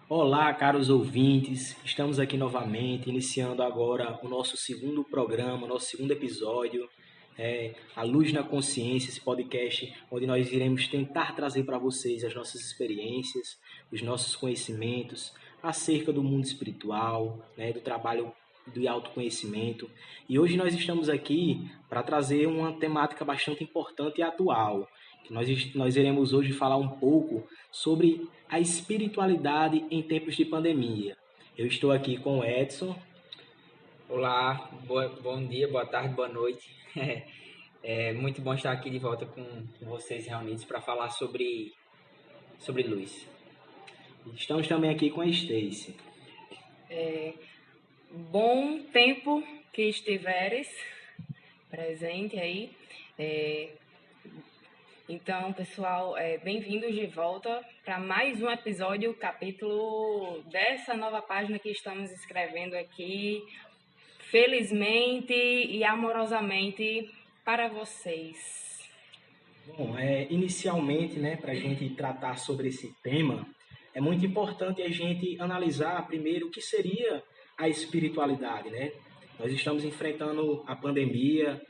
Olá, caros ouvintes, estamos aqui novamente, iniciando agora o nosso segundo programa, nosso segundo episódio, A Luz na Consciência, esse podcast onde nós iremos tentar trazer para vocês as nossas experiências, os nossos conhecimentos acerca do mundo espiritual, do trabalho do autoconhecimento. E hoje nós estamos aqui para trazer uma temática bastante importante e atual, que nós iremos hoje falar um pouco sobre a espiritualidade em tempos de pandemia. Eu estou aqui com o Edson. Olá, bom dia, boa tarde, boa noite. É muito bom estar aqui de volta com vocês reunidos para falar sobre luz. Estamos também aqui com a Stacy. Bom tempo que estiveres presente aí. Então, pessoal, bem-vindos de volta para mais um episódio, capítulo dessa nova página que estamos escrevendo aqui, felizmente e amorosamente para vocês. Bom, inicialmente, para a gente tratar sobre esse tema, é muito importante a gente analisar primeiro o que seria a espiritualidade, né? Nós estamos enfrentando a pandemia,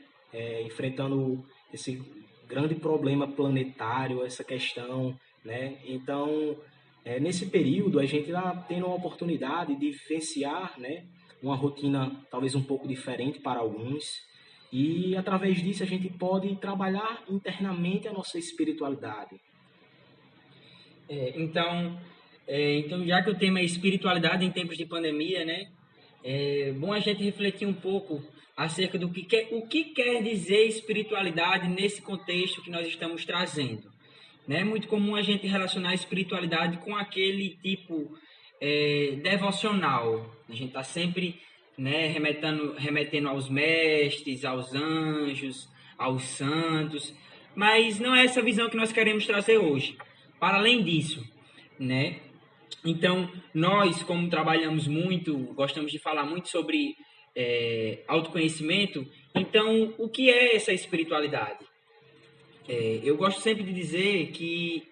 enfrentando esse grande problema planetário, essa questão, né? Então, nesse período, a gente está tendo uma oportunidade de vivenciar, né, uma rotina talvez um pouco diferente para alguns, e através disso a gente pode trabalhar internamente a nossa espiritualidade. Então, já que o tema é espiritualidade em tempos de pandemia, né? É bom a gente refletir um pouco acerca do o que quer dizer espiritualidade nesse contexto que nós estamos trazendo. É muito comum a gente relacionar a espiritualidade com aquele tipo devocional. A gente está sempre, né, remetendo aos mestres, aos anjos, aos santos, mas não é essa visão que nós queremos trazer hoje. Para além disso, né? Então, nós, como trabalhamos muito, gostamos de falar muito sobre autoconhecimento, então, o que é essa espiritualidade? Eu gosto sempre de dizer que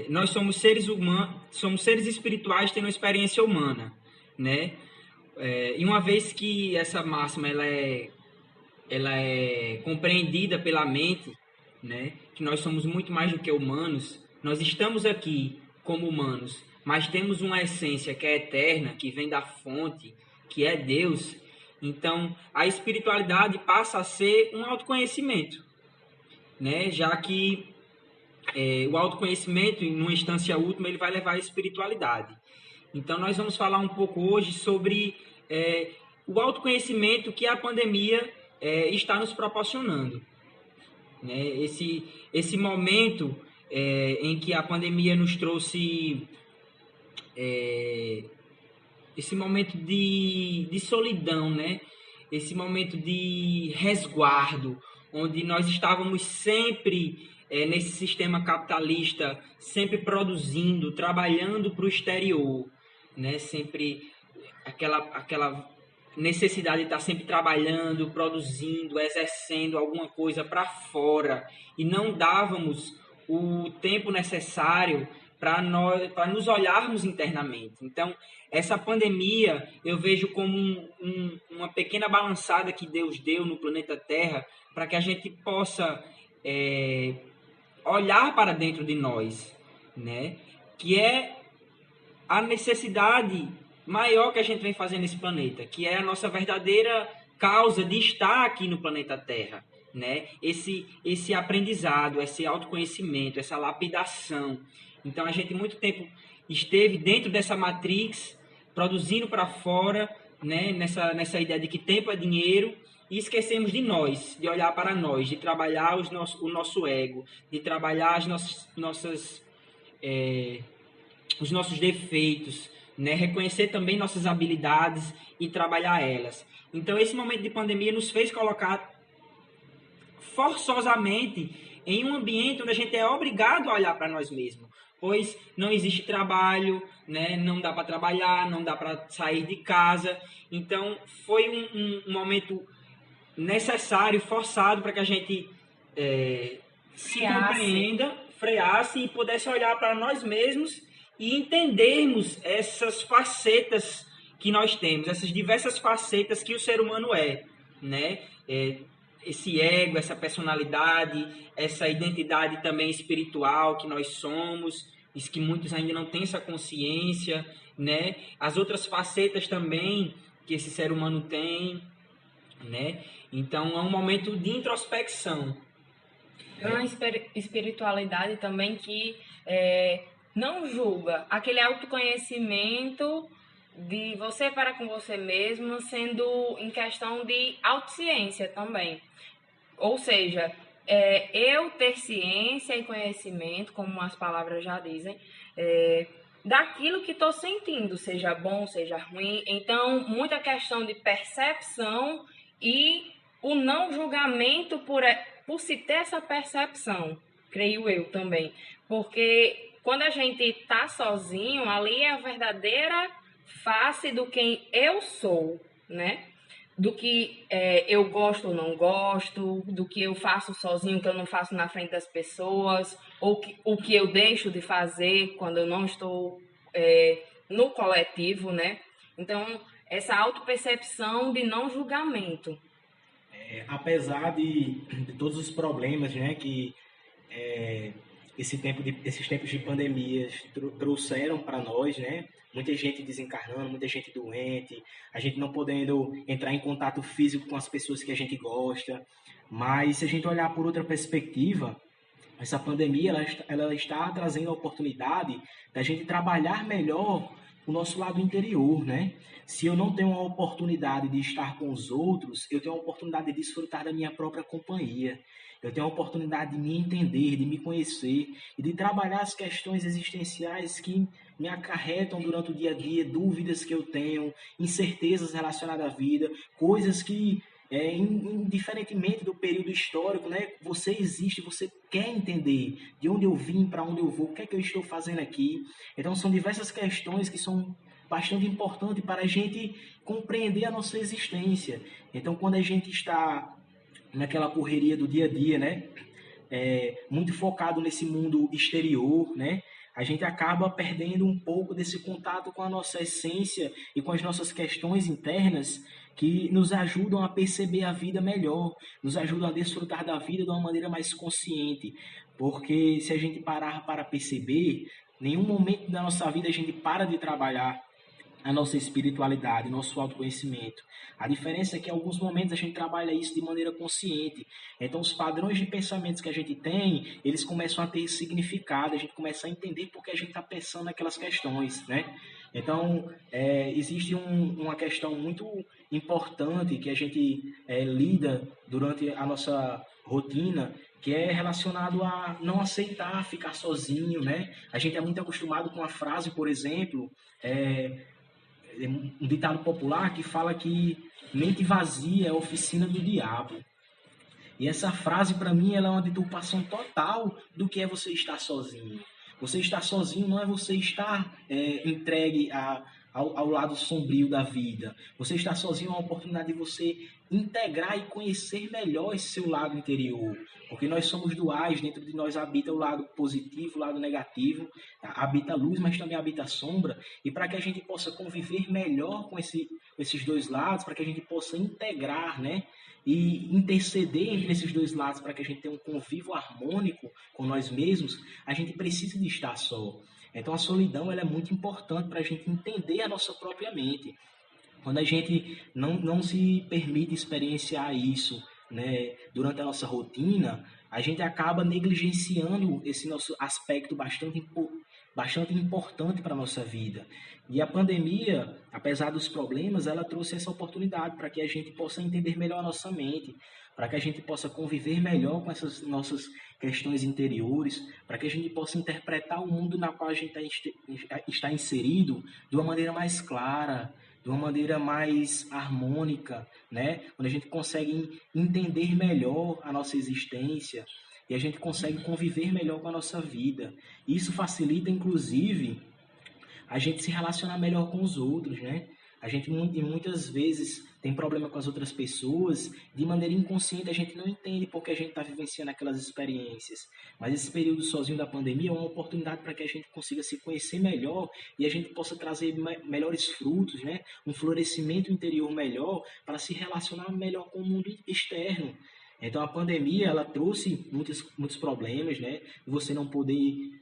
nós somos seres humanos, somos seres espirituais tendo uma experiência humana, né? E uma vez que essa máxima ela é compreendida pela mente, né? Que nós somos muito mais do que humanos, nós estamos aqui como humanos, mas temos uma essência que é eterna, que vem da fonte, que é Deus. Então, a espiritualidade passa a ser um autoconhecimento, né? Já que o autoconhecimento, em uma instância última, ele vai levar à espiritualidade. Então, nós vamos falar um pouco hoje sobre o autoconhecimento que a pandemia está nos proporcionando. Né? Esse momento em que a pandemia nos trouxe esse momento de solidão, né? Esse momento de resguardo, onde nós estávamos sempre nesse sistema capitalista, sempre produzindo, trabalhando para o exterior, né? Sempre aquela necessidade de estar sempre trabalhando, produzindo, exercendo alguma coisa para fora, e não dávamos o tempo necessário para nos olharmos internamente. Então, essa pandemia eu vejo como uma pequena balançada que Deus deu no planeta Terra para que a gente possa olhar para dentro de nós, né? Que é a necessidade maior que a gente vem fazendo nesse planeta, que é a nossa verdadeira causa de estar aqui no planeta Terra, né? Esse aprendizado, esse autoconhecimento, essa lapidação. Então, a gente muito tempo esteve dentro dessa matrix, produzindo para fora, né? Nessa ideia de que tempo é dinheiro, e esquecemos de nós, de olhar para nós, de trabalhar o nosso ego, de trabalhar os nossos defeitos, né? Reconhecer também nossas habilidades e trabalhar elas. Então, esse momento de pandemia nos fez colocar forçosamente em um ambiente onde a gente é obrigado a olhar para nós mesmos, pois não existe trabalho, né? Não dá para trabalhar, não dá para sair de casa. Então, foi um momento necessário, forçado, para que a gente se compreenda, freasse e pudesse olhar para nós mesmos e entendermos essas facetas que nós temos, essas diversas facetas que o ser humano é, né? Esse ego, essa personalidade, essa identidade também espiritual que nós somos, isso que muitos ainda não têm essa consciência, né? As outras facetas também que esse ser humano tem, né? Então é um momento de introspecção. É uma espiritualidade também que não julga. Aquele autoconhecimento de você para com você mesmo, sendo em questão de autociência também. Ou seja, eu ter ciência e conhecimento, como as palavras já dizem, daquilo que estou sentindo, seja bom, seja ruim. Então, muita questão de percepção e o não julgamento por se ter essa percepção, creio eu também. Porque quando a gente está sozinho, ali é a verdadeira face do quem eu sou, né? Do que eu gosto ou não gosto, do que eu faço sozinho, que eu não faço na frente das pessoas, ou o que eu deixo de fazer quando eu não estou no coletivo, né? Então, essa autopercepção de não julgamento. Apesar de todos os problemas, né, que esses tempos de pandemias trouxeram para nós, né? Muita gente desencarnando, muita gente doente, a gente não podendo entrar em contato físico com as pessoas que a gente gosta. Mas se a gente olhar por outra perspectiva, essa pandemia ela está trazendo a oportunidade da gente trabalhar melhor o nosso lado interior, né? Se eu não tenho a oportunidade de estar com os outros, eu tenho a oportunidade de desfrutar da minha própria companhia. Eu tenho a oportunidade de me entender, de me conhecer e de trabalhar as questões existenciais que me acarretam durante o dia a dia, dúvidas que eu tenho, incertezas relacionadas à vida, coisas que, indiferentemente do período histórico, né, você existe, você quer entender de onde eu vim, para onde eu vou, o que é que eu estou fazendo aqui. Então, são diversas questões que são bastante importantes para a gente compreender a nossa existência. Então, quando a gente está naquela correria do dia a dia, né? Muito focado nesse mundo exterior, né? A gente acaba perdendo um pouco desse contato com a nossa essência e com as nossas questões internas que nos ajudam a perceber a vida melhor, nos ajudam a desfrutar da vida de uma maneira mais consciente. Porque se a gente parar para perceber, nenhum momento da nossa vida a gente para de trabalhar a nossa espiritualidade, nosso autoconhecimento. A diferença é que em alguns momentos a gente trabalha isso de maneira consciente. Então, os padrões de pensamentos que a gente tem, eles começam a ter significado, a gente começa a entender por que a gente está pensando naquelas questões, né? Então, existe uma questão muito importante que a gente lida durante a nossa rotina, que é relacionado a não aceitar ficar sozinho, né? A gente é muito acostumado com a frase, por exemplo, um ditado popular que fala que mente vazia é a oficina do diabo. E essa frase, para mim, ela é uma deturpação total do que é você estar sozinho. Você estar sozinho não é você estar entregue ao lado sombrio da vida. Você estar sozinho é uma oportunidade de você integrar e conhecer melhor esse seu lado interior. Porque nós somos duais, dentro de nós habita o lado positivo, o lado negativo, habita a luz, mas também habita a sombra. E para que a gente possa conviver melhor com esses dois lados, para que a gente possa integrar, né? E interceder entre esses dois lados para que a gente tenha um convívio harmônico com nós mesmos, a gente precisa de estar só. Então a solidão ela é muito importante para a gente entender a nossa própria mente. Quando a gente não se permite experienciar isso, né, durante a nossa rotina, a gente acaba negligenciando esse nosso aspecto bastante importante para a nossa vida. E a pandemia, apesar dos problemas, ela trouxe essa oportunidade para que a gente possa entender melhor a nossa mente, para que a gente possa conviver melhor com essas nossas questões interiores, para que a gente possa interpretar o mundo na qual a gente está inserido de uma maneira mais clara, de uma maneira mais harmônica, né? Onde a gente consegue entender melhor a nossa existência e a gente consegue conviver melhor com a nossa vida. Isso facilita, inclusive, a gente se relacionar melhor com os outros, né? A gente muitas vezes tem problema com as outras pessoas, de maneira inconsciente a gente não entende porque a gente está vivenciando aquelas experiências. Mas esse período sozinho da pandemia é uma oportunidade para que a gente consiga se conhecer melhor e a gente possa trazer melhores frutos, né? Um florescimento interior melhor para se relacionar melhor com o mundo externo. Então a pandemia ela trouxe muitos problemas, né? Você não poder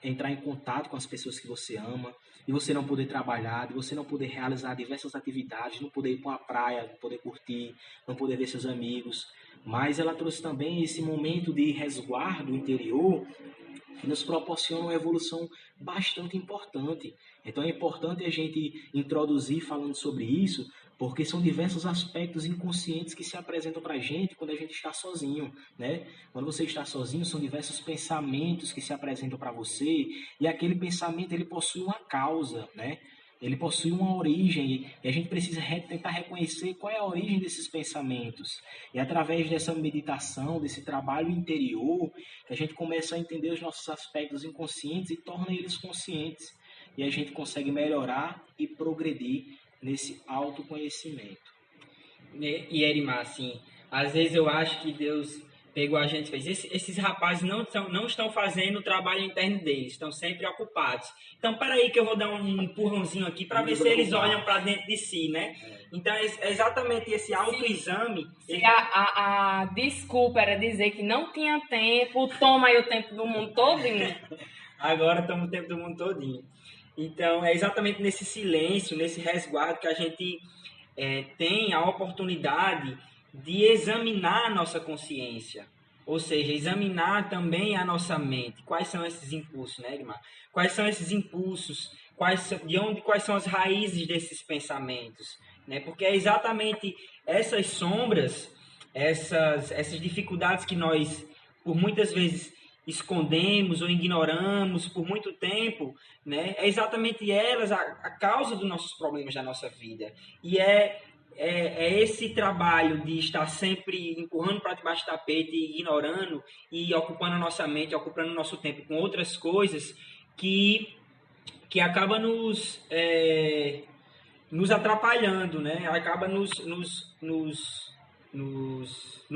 entrar em contato com as pessoas que você ama, de você não poder trabalhar, de você não poder realizar diversas atividades, não poder ir para uma praia, não poder curtir, não poder ver seus amigos. Mas ela trouxe também esse momento de resguardo interior que nos proporciona uma evolução bastante importante. Então é importante a gente introduzir falando sobre isso, porque são diversos aspectos inconscientes que se apresentam para a gente quando a gente está sozinho, né? Quando você está sozinho, são diversos pensamentos que se apresentam para você, e aquele pensamento ele possui uma causa, né? Ele possui uma origem e a gente precisa tentar reconhecer qual é a origem desses pensamentos. E através dessa meditação, desse trabalho interior, que a gente começa a entender os nossos aspectos inconscientes e torna eles conscientes. E a gente consegue melhorar e progredir nesse autoconhecimento. E Erimar, assim, às vezes eu acho que Deus pegou a gente e fez, esses rapazes não estão fazendo o trabalho interno deles, estão sempre ocupados. Então, peraí que eu vou dar um empurrãozinho aqui para ver se eles olham para dentro de si, né? Então, é exatamente esse autoexame. Se a desculpa era dizer que não tinha tempo, toma aí o tempo do mundo todinho. Agora toma o tempo do mundo todinho. Então, é exatamente nesse silêncio, nesse resguardo que a gente tem a oportunidade de examinar a nossa consciência, ou seja, examinar também a nossa mente. Quais são esses impulsos, né, Edmar? Quais são esses impulsos? Quais são as raízes desses pensamentos? Né? Porque é exatamente essas sombras, essas dificuldades que nós, por muitas vezes, escondemos ou ignoramos por muito tempo, né? É exatamente elas a causa dos nossos problemas da nossa vida. E é esse trabalho de estar sempre empurrando para debaixo do tapete, ignorando e ocupando a nossa mente, ocupando o nosso tempo com outras coisas que acaba nos atrapalhando, né? Acaba nos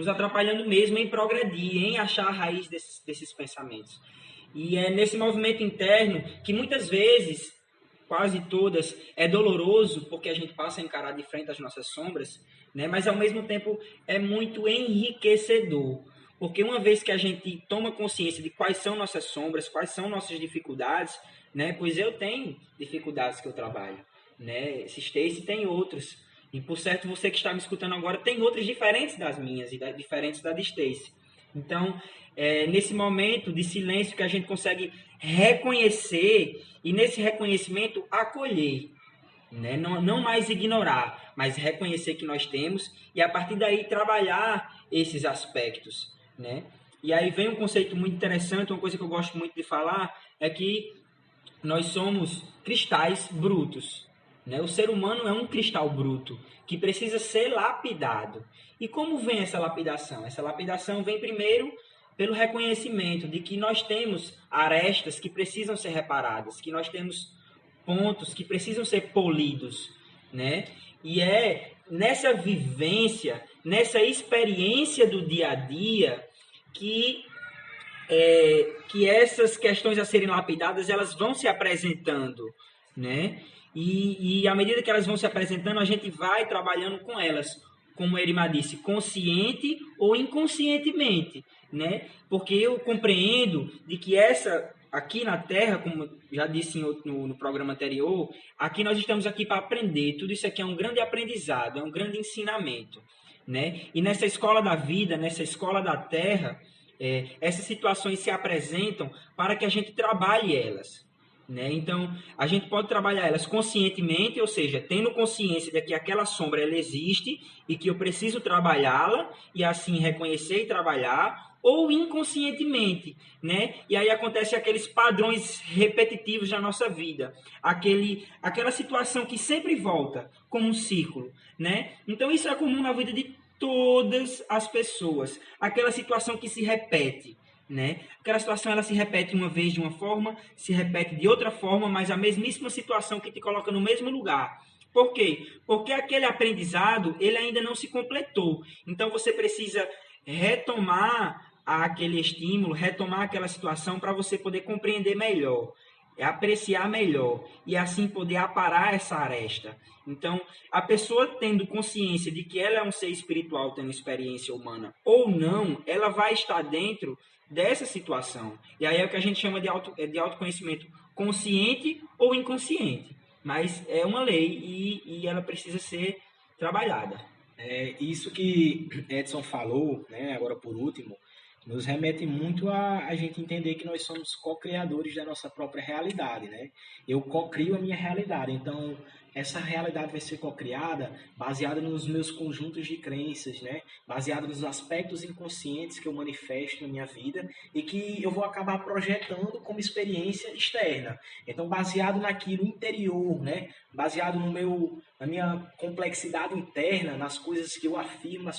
atrapalhando mesmo em progredir, em achar a raiz desses pensamentos. E é nesse movimento interno que muitas vezes, quase todas, é doloroso, porque a gente passa a encarar de frente as nossas sombras, né? Mas ao mesmo tempo é muito enriquecedor, porque uma vez que a gente toma consciência de quais são nossas sombras, quais são nossas dificuldades, né? Pois eu tenho dificuldades que eu trabalho, né? Stacy tem outros. E, por certo, você que está me escutando agora tem outras diferentes das minhas e diferentes da de Stacy. Então, nesse momento de silêncio que a gente consegue reconhecer e, nesse reconhecimento, acolher. Né? Não mais ignorar, mas reconhecer que nós temos e, a partir daí, trabalhar esses aspectos. Né? E aí vem um conceito muito interessante, uma coisa que eu gosto muito de falar, é que nós somos cristais brutos. Né? O ser humano é um cristal bruto que precisa ser lapidado. E como vem essa lapidação? Essa lapidação vem primeiro pelo reconhecimento de que nós temos arestas que precisam ser reparadas, que nós temos pontos que precisam ser polidos. Né? E é nessa vivência, nessa experiência do dia a dia que essas questões a serem lapidadas elas vão se apresentando, né? E à medida que elas vão se apresentando, a gente vai trabalhando com elas, como a Erimar disse, consciente ou inconscientemente, né? Porque eu compreendo de que aqui na Terra, como já disse no programa anterior, aqui nós estamos aqui para aprender. Tudo isso aqui é um grande aprendizado, é um grande ensinamento, né? E nessa escola da vida, nessa escola da Terra, essas situações se apresentam para que a gente trabalhe elas. Né? Então, a gente pode trabalhar elas conscientemente, ou seja, tendo consciência de que aquela sombra ela existe e que eu preciso trabalhá-la e assim reconhecer e trabalhar, ou inconscientemente, né? E aí acontece aqueles padrões repetitivos na nossa vida, aquela situação que sempre volta como um círculo, né? Então, isso é comum na vida de todas as pessoas, aquela situação que se repete. Né? Aquela situação ela se repete uma vez de uma forma, se repete de outra forma, mas a mesmíssima situação que te coloca no mesmo lugar, Por quê? Porque aquele aprendizado, ele ainda não se completou. Então, você precisa retomar aquele estímulo, retomar aquela situação para você poder compreender melhor, apreciar melhor e assim poder aparar essa aresta. Então, a pessoa tendo consciência de que ela é um ser espiritual tendo experiência humana ou não, ela vai estar dentro dessa situação. E aí é o que a gente chama de autoconhecimento consciente ou inconsciente. Mas é uma lei e ela precisa ser trabalhada. Isso que Edson falou, né, agora por último, nos remete muito a gente entender que nós somos co-criadores da nossa própria realidade, né? Eu co-crio a minha realidade, então essa realidade vai ser co-criada baseada nos meus conjuntos de crenças, né? Baseada nos aspectos inconscientes que eu manifesto na minha vida e que eu vou acabar projetando como experiência externa. Então, baseado naquilo interior, né? Baseado na minha complexidade interna, nas coisas que eu afirmo,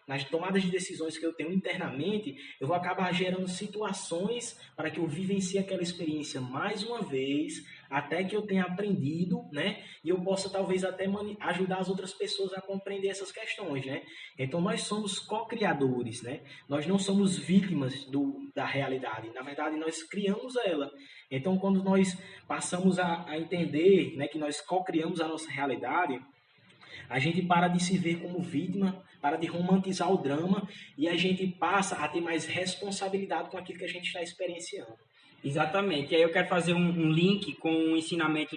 nas tomadas de decisões que eu tenho internamente, eu vou acabar gerando situações para que eu vivencie aquela experiência mais uma vez, até que eu tenha aprendido, né? E eu possa talvez até ajudar as outras pessoas a compreender essas questões, né? Então nós somos co-criadores, né? Nós não somos vítimas da realidade. Na verdade, nós criamos ela. Então, quando nós passamos a entender, né, que nós co-criamos a nossa realidade, a gente para de se ver como vítima, para de romantizar o drama e a gente passa a ter mais responsabilidade com aquilo que a gente está experienciando. Exatamente. E aí eu quero fazer um link com o ensinamento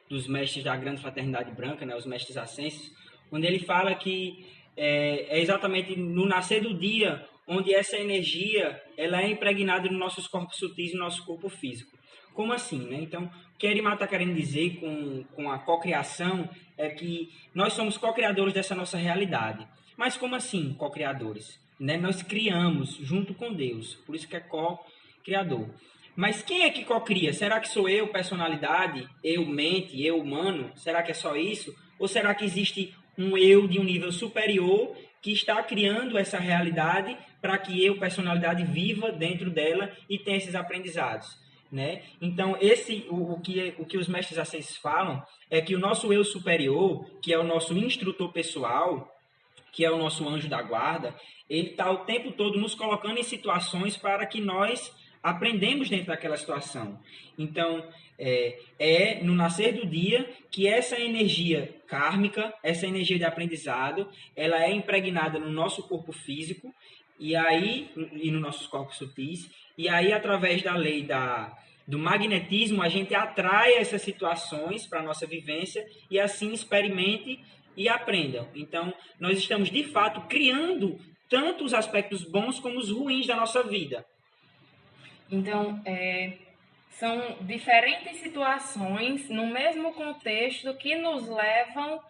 dos mestres da Grande Fraternidade Branca, né, os mestres ascensos, onde ele fala que é exatamente no nascer do dia onde essa energia ela é impregnada nos nossos corpos sutis e no nosso corpo físico. Como assim, né? Então, o que Erimar está querendo dizer com a cocriação é que nós somos co-criadores dessa nossa realidade. Mas como assim co-criadores? Né? Nós criamos junto com Deus, por isso que é co-criador. Mas quem é que co-cria? Será que sou eu, personalidade, eu, mente, eu, humano? Será que é só isso? Ou será que existe um eu de um nível superior que está criando essa realidade para que eu, personalidade, viva dentro dela e tenha esses aprendizados? Né? Então, o que os mestres ascensos falam é que o nosso eu superior, que é o nosso instrutor pessoal, que é o nosso anjo da guarda, ele está o tempo todo nos colocando em situações para que nós aprendemos dentro daquela situação. Então, no nascer do dia que essa energia kármica, essa energia de aprendizado, ela é impregnada no nosso corpo físico e nos nossos corpos sutis, e aí através da lei do magnetismo a gente atrai essas situações para a nossa vivência e assim experimente e aprendam. Então, nós estamos de fato criando tanto os aspectos bons como os ruins da nossa vida. Então, são diferentes situações no mesmo contexto que nos levam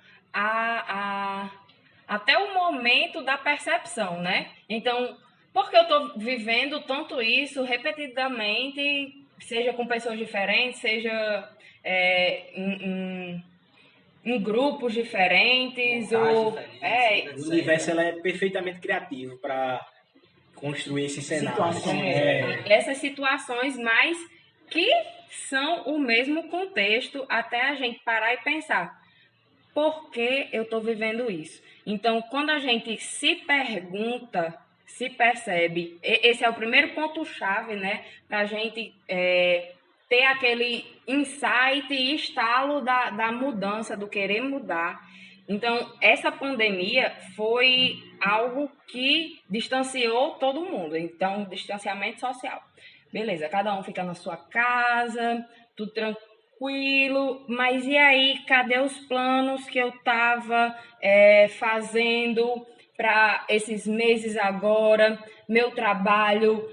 até o momento da percepção, né? Então, porque eu estou vivendo tanto isso repetidamente, seja com pessoas diferentes, seja em grupos diferentes, O universo ela é perfeitamente criativo para construir esse cenário. Essas situações, mas que são o mesmo contexto, até a gente parar e pensar, por que eu estou vivendo isso? Então, quando a gente se pergunta, se percebe, esse é o primeiro ponto-chave, né, para a gente ter aquele insight e estalo da mudança, do querer mudar. Então, essa pandemia foi algo que distanciou todo mundo. Então, distanciamento social. Beleza, cada um fica na sua casa, tudo tranquilo. Mas e aí, cadê os planos que eu estava fazendo para esses meses agora? Meu trabalho,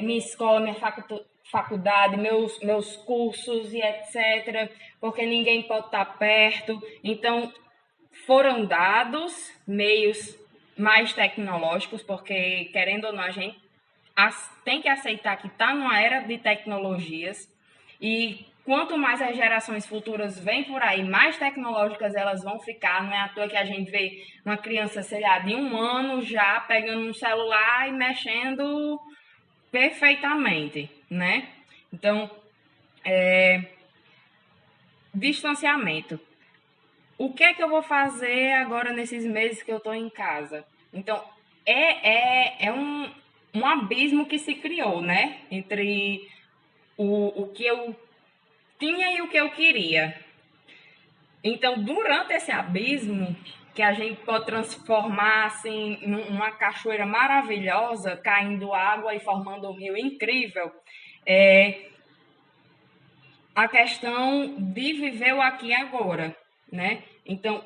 minha escola, minha faculdade, meus cursos e etc. Porque ninguém pode estar perto. Então, foram dados meios mais tecnológicos, porque, querendo ou não, a gente tem que aceitar que está numa era de tecnologias e quanto mais as gerações futuras vêm por aí, mais tecnológicas elas vão ficar. Não é à toa que a gente vê uma criança, sei lá, de 1 ano já pegando um celular e mexendo perfeitamente, né? Então, distanciamento. o que é que eu vou fazer agora nesses meses que eu estou em casa? Então, é um abismo que se criou, né? Entre o que eu tinha e o que eu queria. Então, durante esse abismo, que a gente pode transformar assim numa cachoeira maravilhosa, caindo água e formando um rio incrível, a questão de viver o aqui e agora, né? Então,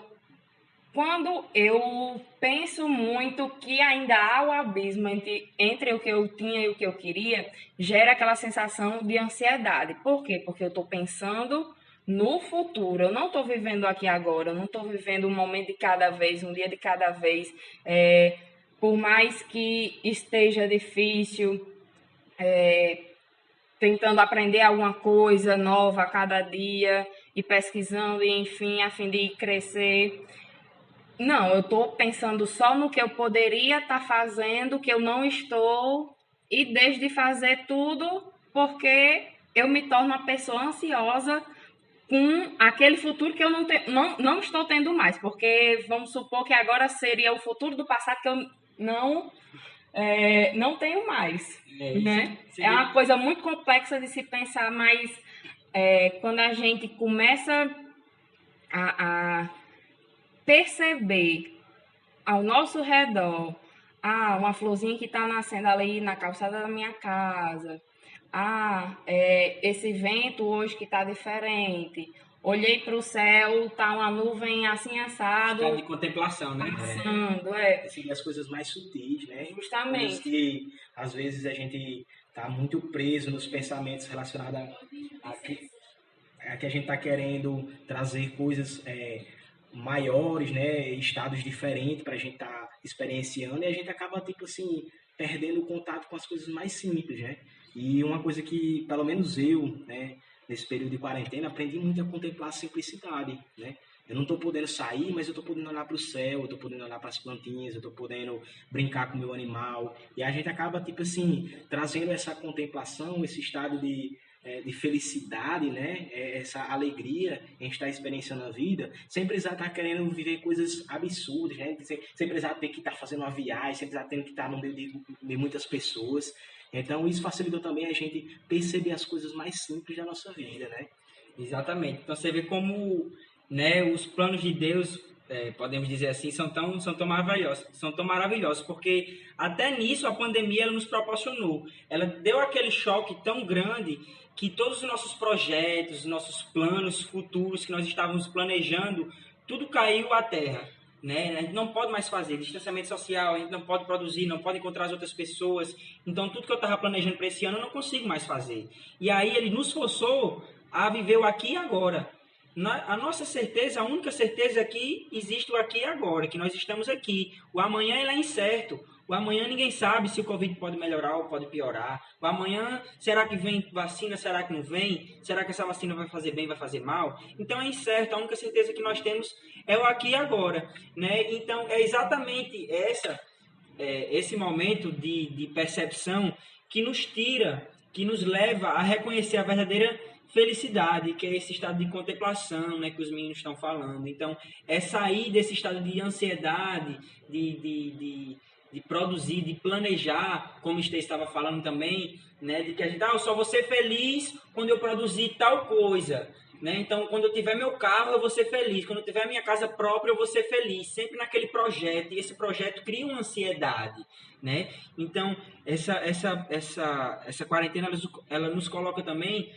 quando eu penso muito que ainda há o abismo entre o que eu tinha e o que eu queria, gera aquela sensação de ansiedade. Por quê? Porque eu estou pensando no futuro. Eu não estou vivendo aqui agora, eu não estou vivendo um momento de cada vez, um dia de cada vez. Por mais que esteja difícil, tentando aprender alguma coisa nova a cada dia e pesquisando, e enfim, a fim de crescer. Não, eu estou pensando só no que eu poderia estar fazendo, que eu não estou, e deixo de fazer tudo porque eu me torno uma pessoa ansiosa com aquele futuro que eu não estou tendo mais. Porque vamos supor que agora seria o futuro do passado que eu não tenho mais. Né? É uma coisa muito complexa de se pensar, mas quando a gente começa a perceber ao nosso redor, uma florzinha que está nascendo ali na calçada da minha casa, esse vento hoje que está diferente, olhei para o céu, tá uma nuvem assim assado. Estado de contemplação, né? Passando, Assim, as coisas mais sutis, né? Justamente. Coisas que, às vezes, a gente tá muito preso nos pensamentos relacionados a que a gente está querendo trazer coisas maiores, né? Estados diferentes para a gente estar experienciando, e a gente acaba, tipo assim, perdendo o contato com as coisas mais simples, né? E uma coisa que, pelo menos eu, né, nesse período de quarentena, aprendi muito a contemplar a simplicidade, né? Eu não estou podendo sair, mas eu estou podendo olhar para o céu, eu estou podendo olhar para as plantinhas, eu estou podendo brincar com o meu animal. E a gente acaba, tipo assim, trazendo essa contemplação, esse estado de felicidade, né? Essa alegria em estar experienciando a vida, sem precisar estar querendo viver coisas absurdas, né? Sem precisar ter que estar fazendo uma viagem, sem precisar ter que estar no meio de muitas pessoas. Então, isso facilitou também a gente perceber as coisas mais simples da nossa vida, né? Exatamente. Então, você vê como, né, os planos de Deus, podemos dizer assim, são tão maravilhosos, porque até nisso a pandemia ela nos proporcionou. Ela deu aquele choque tão grande que todos os nossos projetos, os nossos planos futuros que nós estávamos planejando, tudo caiu à terra. Né? A gente não pode mais fazer distanciamento social, a gente não pode produzir, não pode encontrar as outras pessoas. Então, tudo que eu estava planejando para esse ano, eu não consigo mais fazer. E aí, ele nos forçou a viver o aqui e agora. A nossa certeza, a única certeza é que existe o aqui e agora, que nós estamos aqui. O amanhã ele é incerto. O amanhã ninguém sabe se o Covid pode melhorar ou pode piorar. O amanhã, será que vem vacina, será que não vem? Será que essa vacina vai fazer bem, vai fazer mal? Então é incerto, a única certeza que nós temos é o aqui e agora. Né? Então é exatamente esse momento de percepção que nos tira, que nos leva a reconhecer a verdadeira felicidade, que é esse estado de contemplação, né, que os meninos estão falando. Então, é sair desse estado de ansiedade, de produzir, de planejar, como o Stacey estava falando também, né, de que a gente, eu só vou ser feliz quando eu produzir tal coisa. Né? Então, quando eu tiver meu carro, eu vou ser feliz. Quando eu tiver minha casa própria, eu vou ser feliz. Sempre naquele projeto. E esse projeto cria uma ansiedade. Né? Então, essa quarentena, ela nos coloca também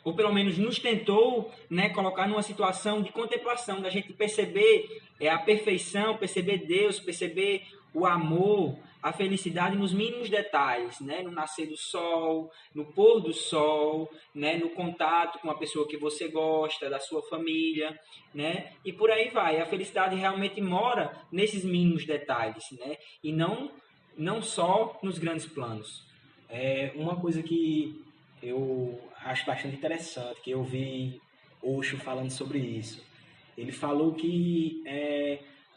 ou pelo menos nos tentou, né, colocar numa situação de contemplação, da gente perceber a perfeição, perceber Deus, perceber o amor, a felicidade nos mínimos detalhes, né? No nascer do sol, no pôr do sol, né? No contato com a pessoa que você gosta, da sua família, né? E por aí vai. A felicidade realmente mora nesses mínimos detalhes, né? E não só nos grandes planos. Uma coisa que eu acho bastante interessante, que eu vi Osho falando sobre isso. Ele falou que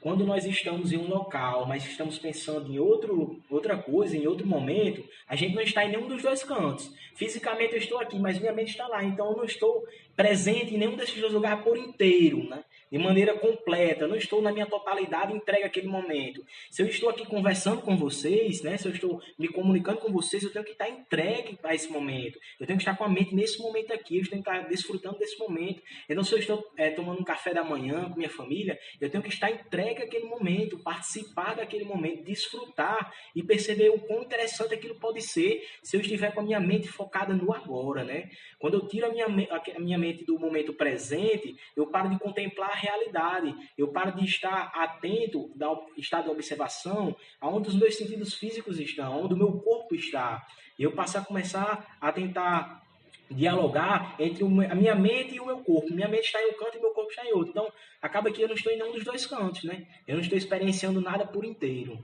quando nós estamos em um local, mas estamos pensando em outra coisa, em outro momento, a gente não está em nenhum dos dois cantos. Fisicamente eu estou aqui, mas minha mente está lá, então eu não estou presente em nenhum desses dois lugares por inteiro, né? De maneira completa, eu não estou na minha totalidade entregue àquele momento. Se eu estou aqui conversando com vocês, né? Se eu estou me comunicando com vocês, eu tenho que estar entregue a esse momento. Eu tenho que estar com a mente nesse momento aqui, eu tenho que estar desfrutando desse momento. Então, se eu estou tomando um café da manhã com minha família, eu tenho que estar entregue àquele momento, participar daquele momento, desfrutar e perceber o quão interessante aquilo pode ser se eu estiver com a minha mente focada no agora, né? Quando eu tiro a minha mente do momento presente, eu paro de contemplar a realidade, eu paro de estar atento, estado de observação, aonde os meus sentidos físicos estão, aonde o meu corpo está. Eu passo a começar a tentar dialogar entre a minha mente e o meu corpo. Minha mente está em um canto e meu corpo está em outro. Então, acaba que eu não estou em nenhum dos dois cantos, né? Eu não estou experienciando nada por inteiro.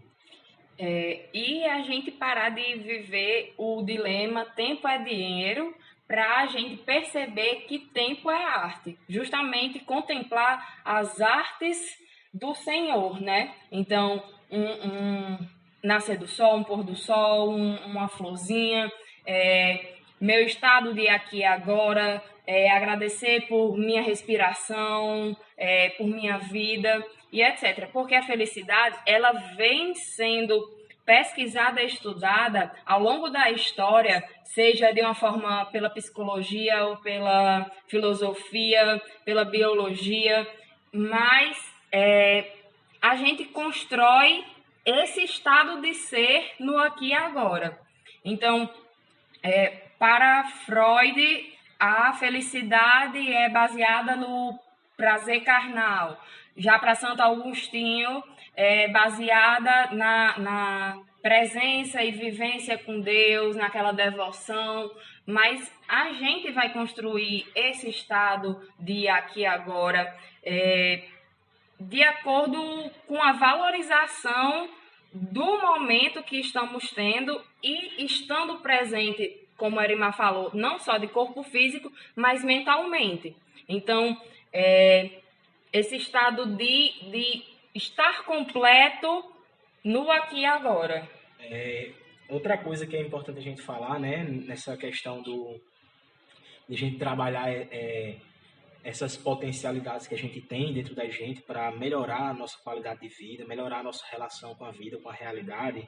E a gente parar de viver o dilema tempo é dinheiro, para a gente perceber que tempo é arte. Justamente contemplar as artes do Senhor, né? Então, um nascer do sol, um pôr do sol, uma florzinha, meu estado de aqui e agora, agradecer por minha respiração, por minha vida e etc. Porque a felicidade, ela vem sendo pesquisada e estudada ao longo da história, seja de uma forma pela psicologia ou pela filosofia, pela biologia, mas a gente constrói esse estado de ser no aqui e agora. Então, para Freud, a felicidade é baseada no prazer carnal. Já para Santo Agostinho, é baseada na presença e vivência com Deus, naquela devoção, mas a gente vai construir esse estado de aqui e agora de acordo com a valorização do momento que estamos tendo e estando presente, como a Erimar falou, não só de corpo físico, mas mentalmente. Então, esse estado de estar completo no aqui e agora. Outra coisa que é importante a gente falar, né, nessa questão de a gente trabalhar essas potencialidades que a gente tem dentro da gente para melhorar a nossa qualidade de vida, melhorar a nossa relação com a vida, com a realidade,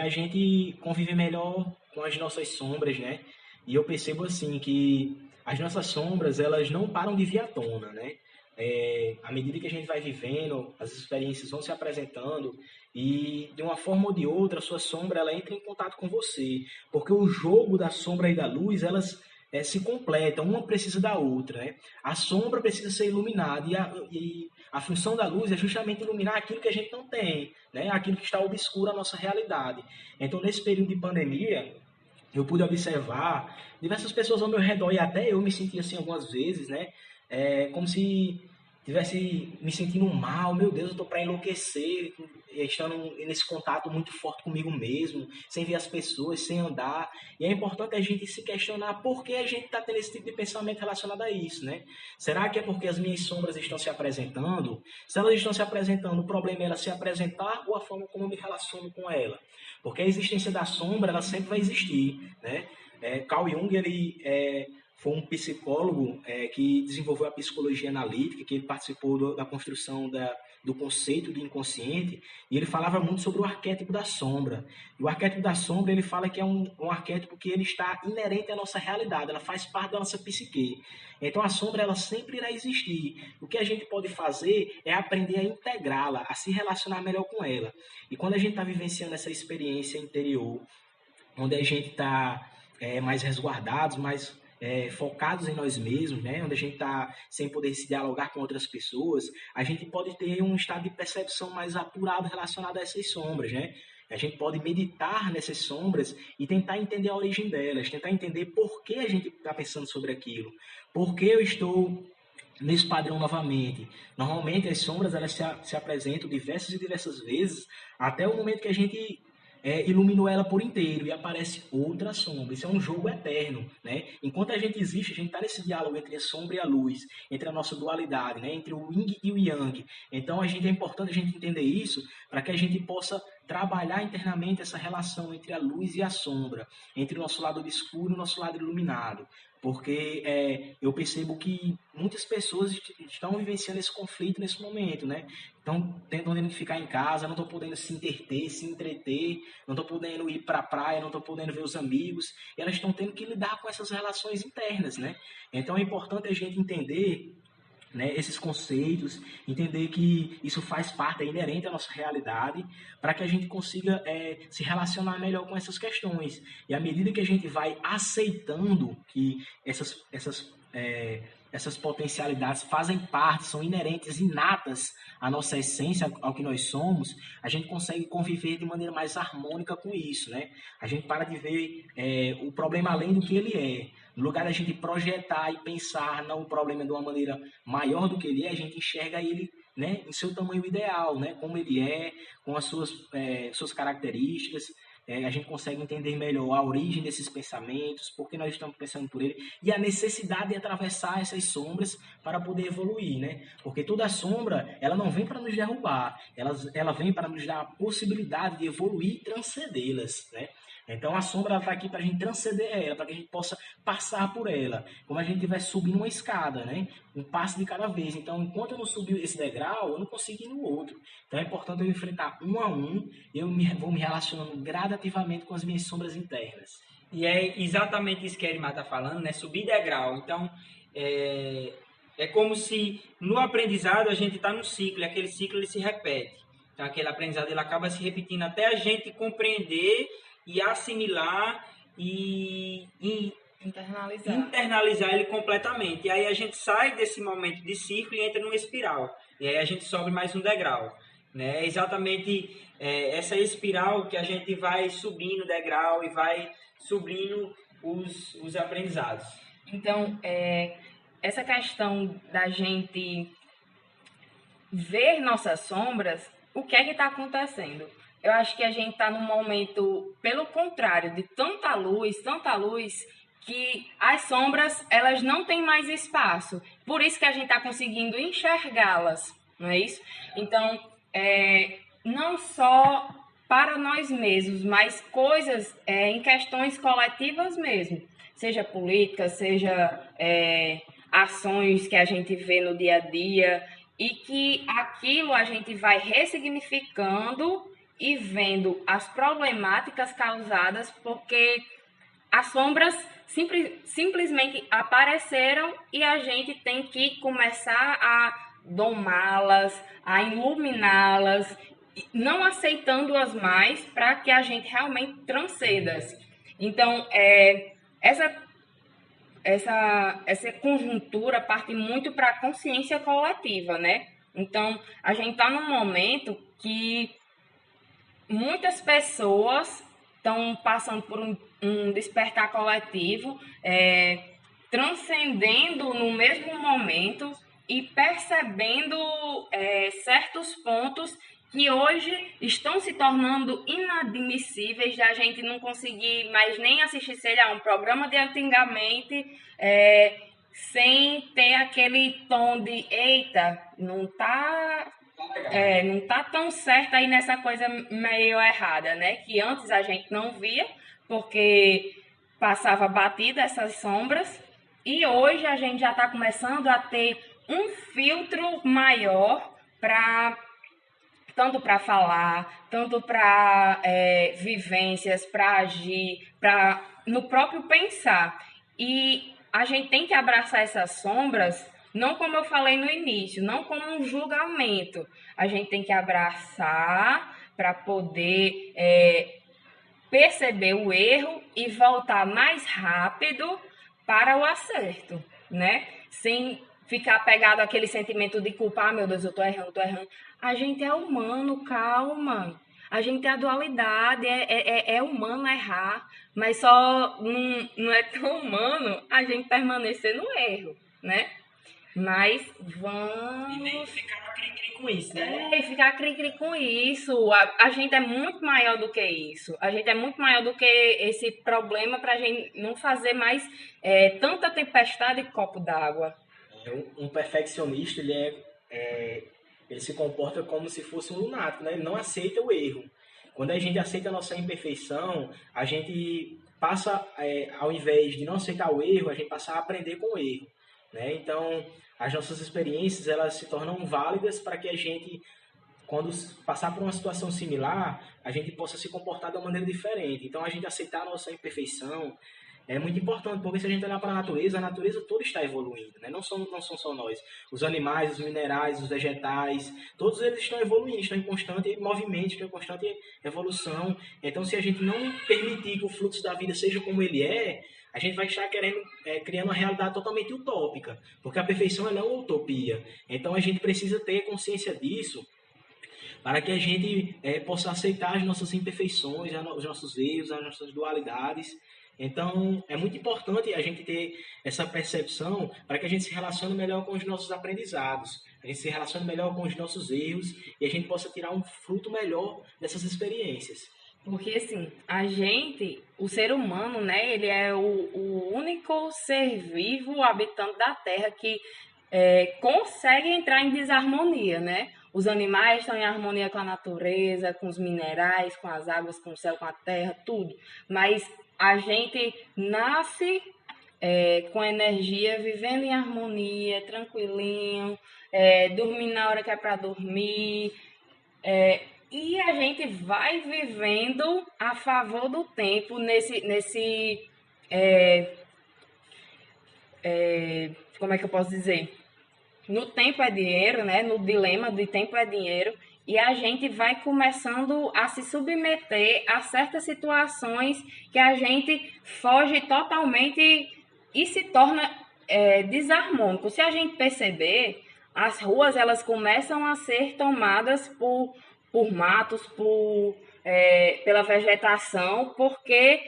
a gente conviver melhor com as nossas sombras, né? E eu percebo assim que as nossas sombras, elas não param de vir à tona, né? À medida que a gente vai vivendo, as experiências vão se apresentando e de uma forma ou de outra a sua sombra ela entra em contato com você, porque o jogo da sombra e da luz elas se completam, uma precisa da outra, né? A sombra precisa ser iluminada e a função da luz é justamente iluminar aquilo que a gente não tem, né? Aquilo que está obscuro à nossa realidade. Então, nesse período de pandemia, eu pude observar diversas pessoas ao meu redor e até eu me senti assim algumas vezes, né? Como se tivesse me sentindo mal, meu Deus, eu estou para enlouquecer, estando nesse contato muito forte comigo mesmo, sem ver as pessoas, sem andar. E é importante a gente se questionar por que a gente está tendo esse tipo de pensamento relacionado a isso, né? Será que é porque as minhas sombras estão se apresentando? Se elas estão se apresentando, o problema é ela se apresentar ou a forma como eu me relaciono com ela? Porque a existência da sombra, ela sempre vai existir, né? Carl Jung, ele foi um psicólogo que desenvolveu a psicologia analítica, que ele participou da construção do conceito do inconsciente, e ele falava muito sobre o arquétipo da sombra. E o arquétipo da sombra, ele fala que é um arquétipo que ele está inerente à nossa realidade, ela faz parte da nossa psique. Então, a sombra, ela sempre irá existir. O que a gente pode fazer é aprender a integrá-la, a se relacionar melhor com ela. E quando a gente está vivenciando essa experiência interior, onde a gente está mais resguardados, mais focados em nós mesmos, né? Onde a gente está sem poder se dialogar com outras pessoas, a gente pode ter um estado de percepção mais apurado relacionado a essas sombras, né? A gente pode meditar nessas sombras e tentar entender a origem delas, tentar entender por que a gente está pensando sobre aquilo, por que eu estou nesse padrão novamente. Normalmente as sombras elas se apresentam diversas e diversas vezes até o momento que a gente iluminou ela por inteiro e aparece outra sombra. Isso é um jogo eterno, né? Enquanto a gente existe, a gente está nesse diálogo entre a sombra e a luz, entre a nossa dualidade, né? Entre o yin e o yang. Então, é importante a gente entender isso para que a gente possa trabalhar internamente essa relação entre a luz e a sombra, entre o nosso lado obscuro e o nosso lado iluminado. Porque eu percebo que muitas pessoas estão vivenciando esse conflito nesse momento, né? Estão tentando ficar em casa, não estão podendo se entreter, não estão podendo ir para a praia, não estão podendo ver os amigos, e elas estão tendo que lidar com essas relações internas, né? Então é importante a gente entender, né, esses conceitos, entender que isso faz parte, é inerente à nossa realidade, para que a gente consiga se relacionar melhor com essas questões. E à medida que a gente vai aceitando que essas potencialidades fazem parte, são inerentes, inatas à nossa essência, ao que nós somos, a gente consegue conviver de maneira mais harmônica com isso, né? A gente para de ver o problema além do que ele é. No lugar da gente projetar e pensar no problema de uma maneira maior do que ele é, a gente enxerga ele, né, em seu tamanho ideal, né, como ele é, com as suas características. A gente consegue entender melhor a origem desses pensamentos, por que nós estamos pensando por ele, e a necessidade de atravessar essas sombras para poder evoluir, né? Porque toda sombra, ela não vem para nos derrubar, ela vem para nos dar a possibilidade de evoluir e transcendê-las, né? Então a sombra está aqui para a gente transcender ela, para que a gente possa passar por ela, como a gente estiver subindo uma escada, né? Um passo de cada vez. Então, enquanto eu não subir esse degrau, eu não consigo ir no outro. Então é importante eu enfrentar um a um, vou me relacionando gradativamente com as minhas sombras internas. E é exatamente isso que a Erimar está falando, né? Subir degrau. Então, é como se no aprendizado a gente está num ciclo, e aquele ciclo ele se repete. Então, aquele aprendizado ele acaba se repetindo até a gente compreender e assimilar e internalizar ele completamente. E aí a gente sai desse momento de ciclo e entra numa espiral. E aí a gente sobe mais um degrau. Né? É exatamente essa espiral que a gente vai subindo degrau e vai subindo os aprendizados. Então, essa questão da gente ver nossas sombras, o que é que está acontecendo? Eu acho que a gente está num momento, pelo contrário, de tanta luz, que as sombras, elas não têm mais espaço. Por isso que a gente está conseguindo enxergá-las, não é isso? Então, não só para nós mesmos, mas coisas em questões coletivas mesmo. Seja política, seja ações que a gente vê no dia a dia, e que aquilo a gente vai ressignificando e vendo as problemáticas causadas porque as sombras simplesmente apareceram e a gente tem que começar a domá-las, a iluminá-las, não aceitando-as mais para que a gente realmente transcenda-as. Então, essa conjuntura parte muito para a consciência coletiva, né? Então, a gente está num momento que muitas pessoas estão passando por um despertar coletivo, transcendendo no mesmo momento e percebendo certos pontos que hoje estão se tornando inadmissíveis da gente não conseguir mais nem assistir, sei lá, um programa de antigamente sem ter aquele tom de eita, não tá tão certo aí nessa coisa meio errada, né? Que antes a gente não via, porque passava batida essas sombras, e hoje a gente já está começando a ter um filtro maior tanto para falar, tanto para vivências, para agir, no próprio pensar. E a gente tem que abraçar essas sombras, não como eu falei no início, não como um julgamento. A gente tem que abraçar para poder perceber o erro e voltar mais rápido para o acerto, né? Sem ficar pegado àquele sentimento de culpa, meu Deus, eu tô errando. A gente é humano, calma. A gente é a dualidade, é humano errar, mas só não é tão humano a gente permanecer no erro, né? Mas E nem vamos... ficar cri-cri com isso, né? E ficar cri-cri com isso. A gente é muito maior do que isso. A gente é muito maior do que esse problema para a gente não fazer mais tanta tempestade em copo d'água. Um perfeccionista, ele se comporta como se fosse um lunático, né? Ele não aceita o erro. Quando a gente aceita a nossa imperfeição, a gente passa, ao invés de não aceitar o erro, a gente passa a aprender com o erro, né? Então, as nossas experiências, elas se tornam válidas para que a gente, quando passar por uma situação similar, a gente possa se comportar de uma maneira diferente. Então, a gente aceitar a nossa imperfeição é muito importante, porque se a gente olhar para a natureza toda está evoluindo, né? Não são só nós. Os animais, os minerais, os vegetais, todos eles estão evoluindo, estão em constante movimento, estão em constante evolução. Então, se a gente não permitir que o fluxo da vida seja como ele é, a gente vai estar criando uma realidade totalmente utópica, porque a perfeição ela é uma utopia. Então, a gente precisa ter consciência disso, para que a gente possa aceitar as nossas imperfeições, os nossos erros, as nossas dualidades. Então, é muito importante a gente ter essa percepção para que a gente se relacione melhor com os nossos aprendizados, a gente se relacione melhor com os nossos erros e a gente possa tirar um fruto melhor dessas experiências. Porque, assim, o ser humano, né, ele é o único ser vivo habitante da Terra que consegue entrar em desarmonia, né? Os animais estão em harmonia com a natureza, com os minerais, com as águas, com o céu, com a terra, tudo. Mas a gente nasce com energia, vivendo em harmonia, tranquilinho, dormindo na hora que é para dormir, e a gente vai vivendo a favor do tempo como é que eu posso dizer? No tempo é dinheiro, né? No dilema de tempo é dinheiro, e a gente vai começando a se submeter a certas situações que a gente foge totalmente e se torna desarmônico. Se a gente perceber, as ruas elas começam a ser tomadas por matos, pela vegetação, porque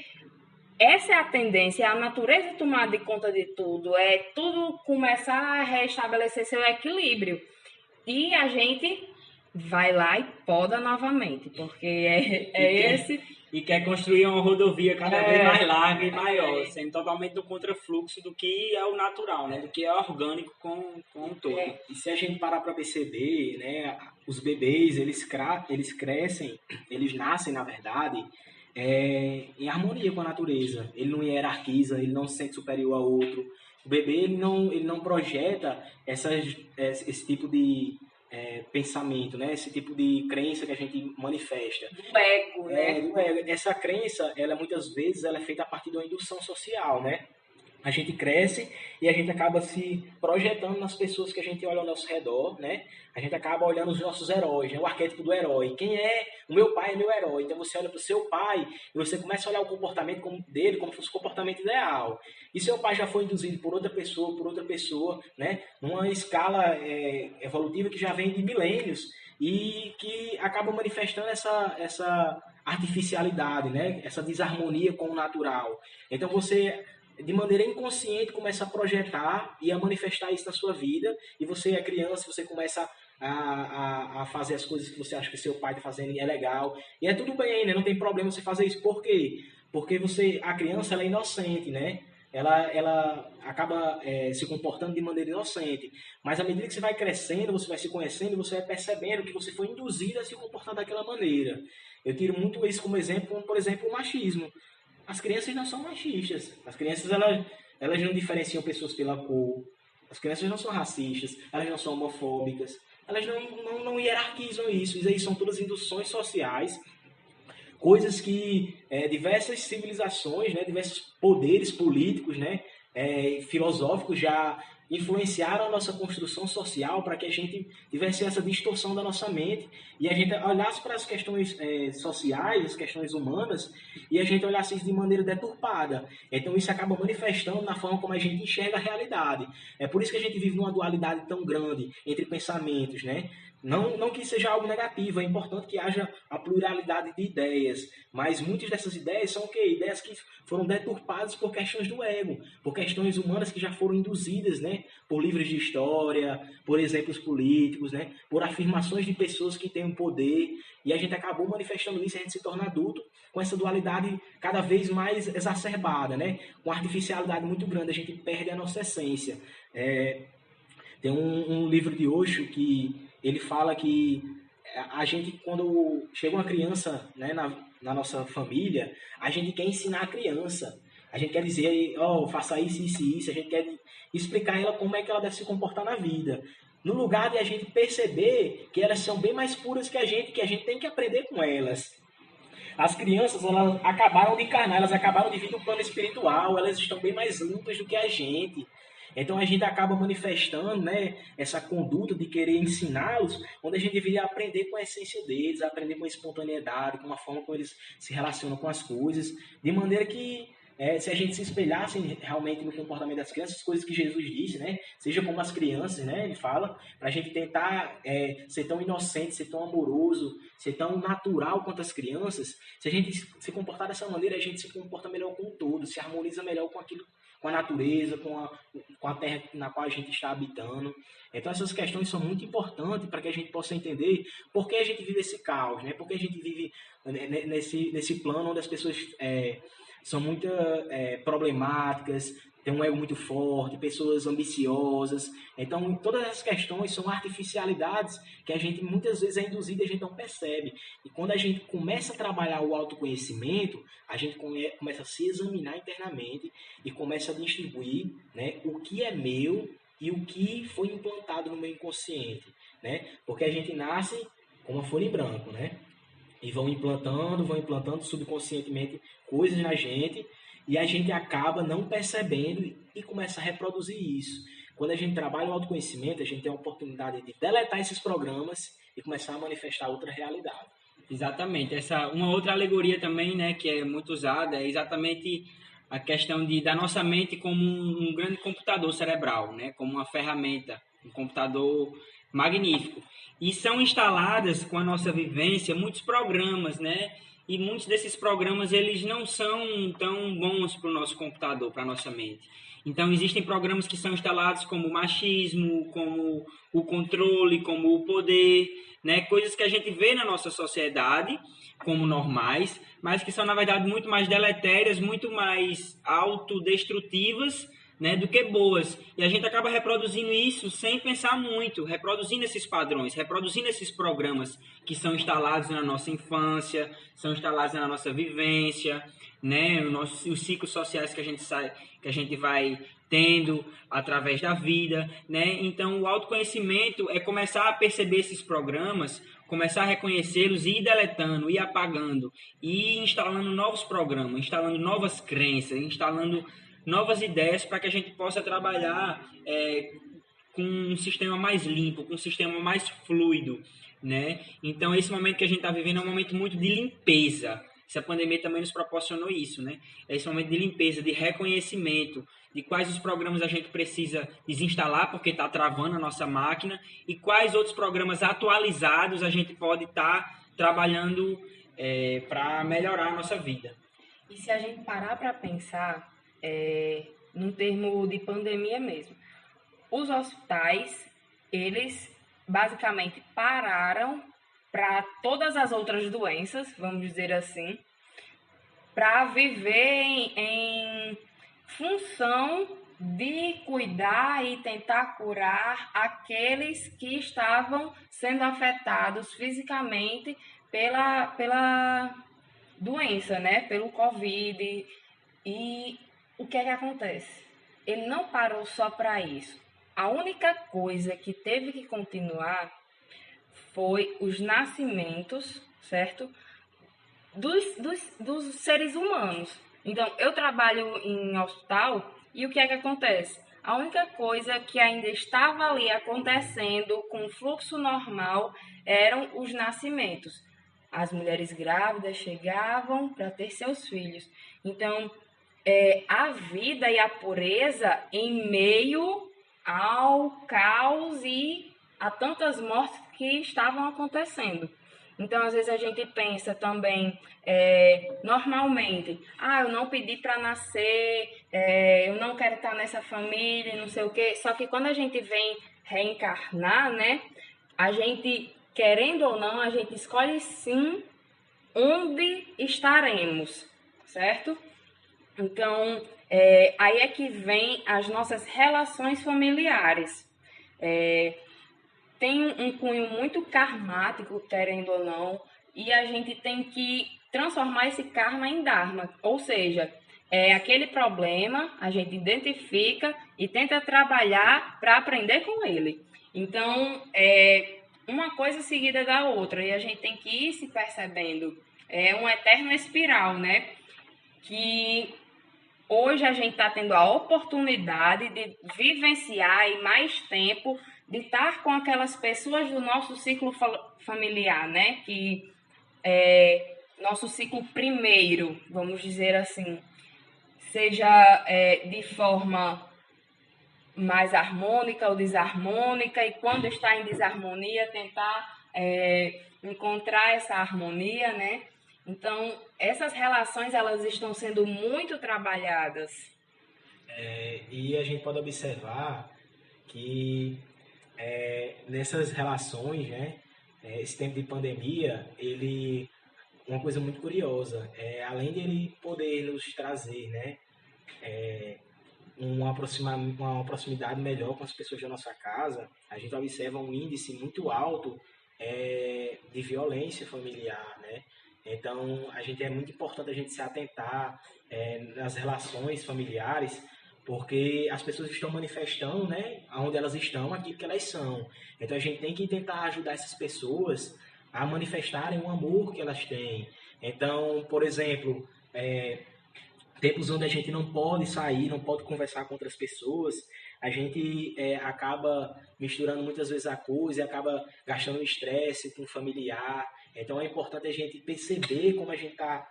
essa é a tendência, a natureza tomar de conta de tudo, tudo começar a restabelecer seu equilíbrio. E a gente vai lá e poda novamente, porque E quer construir uma rodovia cada vez mais larga e maior, sendo totalmente do contrafluxo do que é o natural, né? Do que é orgânico com o todo. E se a gente parar para perceber, né, os bebês, eles crescem, eles nascem, na verdade, em harmonia com a natureza. Ele não hierarquiza, ele não se sente superior ao outro. O bebê ele não projeta esse tipo de pensamento, né? Esse tipo de crença que a gente manifesta. Do ego, né? Do ego. Essa crença, muitas vezes, ela é feita a partir de uma indução social, né? A gente cresce e a gente acaba se projetando nas pessoas que a gente olha ao nosso redor, né? A gente acaba olhando os nossos heróis, né? O arquétipo do herói. Quem é? O meu pai é meu herói. Então você olha para o seu pai e você começa a olhar o comportamento dele como se fosse o comportamento ideal. E seu pai já foi induzido por outra pessoa, né? Numa escala evolutiva que já vem de milênios e que acaba manifestando essa artificialidade, né? Essa desarmonia com o natural. Então você, de maneira inconsciente, começa a projetar e a manifestar isso na sua vida, e você é criança, você começa a fazer as coisas que você acha que seu pai está fazendo e é legal, e é tudo bem, né? Não tem problema você fazer isso. Por quê? Porque a criança, ela é inocente, né? Ela acaba se comportando de maneira inocente, mas à medida que você vai crescendo, você vai se conhecendo, você vai percebendo que você foi induzido a se comportar daquela maneira. Eu tiro muito isso como exemplo, como, por exemplo, o machismo. As crianças não são machistas. As crianças elas não diferenciam pessoas pela cor. As crianças não são racistas. Elas não são homofóbicas. Elas não hierarquizam isso. Isso aí são todas induções sociais. Coisas que diversas civilizações, né, diversos poderes políticos, né, filosóficos já influenciaram a nossa construção social para que a gente tivesse essa distorção da nossa mente e a gente olhasse para as questões sociais, as questões humanas, e a gente olhasse isso de maneira deturpada. Então isso acaba manifestando na forma como a gente enxerga a realidade. É por isso que a gente vive numa dualidade tão grande entre pensamentos, né? Não que seja algo negativo, é importante que haja a pluralidade de ideias, mas muitas dessas ideias são o quê? Ideias que foram deturpadas por questões do ego, por questões humanas que já foram induzidas, né, né? Por livros de história, por exemplos políticos, né? Por afirmações de pessoas que têm um poder. E a gente acabou manifestando isso, a gente se torna adulto com essa dualidade cada vez mais exacerbada, né? Com artificialidade muito grande, a gente perde a nossa essência. Tem um livro de Osho que ele fala que a gente, quando chega uma criança, né, na nossa família, a gente quer ensinar a criança. A gente quer dizer, faça isso, isso e isso. A gente quer explicar a ela como é que ela deve se comportar na vida. No lugar de a gente perceber que elas são bem mais puras que a gente tem que aprender com elas. As crianças, elas acabaram de encarnar, elas acabaram de vir no plano espiritual, elas estão bem mais limpas do que a gente. Então a gente acaba manifestando, né, essa conduta de querer ensiná-los, onde a gente deveria aprender com a essência deles, aprender com a espontaneidade, com a forma como eles se relacionam com as coisas, de maneira que se a gente se espelhasse realmente no comportamento das crianças, as coisas que Jesus disse, né, seja como as crianças, né, ele fala, para a gente tentar ser tão inocente, ser tão amoroso, ser tão natural quanto as crianças. Se a gente se comportar dessa maneira, a gente se comporta melhor com o todo, se harmoniza melhor com aquilo, com a natureza, com a terra na qual a gente está habitando. Então essas questões são muito importantes para que a gente possa entender por que a gente vive esse caos, né? Por que a gente vive nesse plano onde as pessoas são muito problemáticas, têm um ego muito forte, pessoas ambiciosas. Então todas essas questões são artificialidades que a gente muitas vezes é induzido e a gente não percebe. E quando a gente começa a trabalhar o autoconhecimento, a gente começa a se examinar internamente e começa a distribuir, né, o que é meu e o que foi implantado no meu inconsciente, né? Porque a gente nasce com uma folha em branco, né? E vão implantando subconscientemente coisas na gente e a gente acaba não percebendo e começa a reproduzir isso. Quando a gente trabalha o autoconhecimento, a gente tem a oportunidade de deletar esses programas e começar a manifestar outra realidade. Exatamente. Uma outra alegoria também, né, que é muito usada, é exatamente a questão da nossa mente como um grande computador cerebral, né, como uma ferramenta, um computador magnífico. E são instaladas com a nossa vivência muitos programas, né? E muitos desses programas eles não são tão bons para o nosso computador, para a nossa mente. Então existem programas que são instalados como o machismo, como o controle, como o poder, né? Coisas que a gente vê na nossa sociedade como normais, mas que são na verdade muito mais deletérias, muito mais autodestrutivas, né, do que boas. E a gente acaba reproduzindo isso sem pensar muito, reproduzindo esses padrões, reproduzindo esses programas que são instalados na nossa infância, são instalados na nossa vivência, né, os ciclos sociais que a gente vai tendo através da vida, né? Então o autoconhecimento é começar a perceber esses programas, começar a reconhecê-los e ir deletando, ir apagando, e ir instalando novos programas, instalando novas crenças, instalando novas ideias para que a gente possa trabalhar com um sistema mais limpo, com um sistema mais fluido, né? Então, esse momento que a gente está vivendo é um momento muito de limpeza. Essa pandemia também nos proporcionou isso, né? É esse momento de limpeza, de reconhecimento, de quais os programas a gente precisa desinstalar porque está travando a nossa máquina e quais outros programas atualizados a gente pode estar trabalhando para melhorar a nossa vida. E se a gente parar para pensar, num termo de pandemia mesmo, os hospitais, eles basicamente pararam para todas as outras doenças, vamos dizer assim, para viver em função de cuidar e tentar curar aqueles que estavam sendo afetados fisicamente pela doença, né? Pelo Covid. E o que é que acontece? Ele não parou só para isso. A única coisa que teve que continuar foi os nascimentos, certo? Dos seres humanos. Então, eu trabalho em hospital e o que é que acontece? A única coisa que ainda estava ali acontecendo com fluxo normal eram os nascimentos. As mulheres grávidas chegavam para ter seus filhos. Então, a vida e a pureza em meio ao caos e a tantas mortes que estavam acontecendo. Então, às vezes a gente pensa também, normalmente, eu não pedi para nascer, eu não quero estar nessa família, não sei o quê. Só que quando a gente vem reencarnar, né, a gente, querendo ou não, a gente escolhe sim onde estaremos, certo? Então, aí é que vem as nossas relações familiares. Tem um cunho muito karmático, querendo ou não, e a gente tem que transformar esse karma em dharma, ou seja, aquele problema a gente identifica e tenta trabalhar para aprender com ele. Então, uma coisa seguida da outra, e a gente tem que ir se percebendo. É um eterno espiral, né? Que hoje a gente está tendo a oportunidade de vivenciar e mais tempo de estar com aquelas pessoas do nosso ciclo familiar, né? Que é nosso ciclo primeiro, vamos dizer assim, seja de forma mais harmônica ou desarmônica, e quando está em desarmonia, tentar encontrar essa harmonia, né? Então, essas relações, elas estão sendo muito trabalhadas. E a gente pode observar que nessas relações, né, esse tempo de pandemia, uma coisa muito curiosa, além de ele poder nos trazer, né, uma proximidade melhor com as pessoas da nossa casa, a gente observa um índice muito alto de violência familiar, né? Então, é muito importante a gente se atentar nas relações familiares, porque as pessoas estão manifestando, né, onde elas estão, aquilo que elas são. Então, a gente tem que tentar ajudar essas pessoas a manifestarem o amor que elas têm. Então, por exemplo, tempos onde a gente não pode sair, não pode conversar com outras pessoas, a gente acaba misturando muitas vezes a coisa e acaba gastando estresse com o familiar. Então é importante a gente perceber como a gente está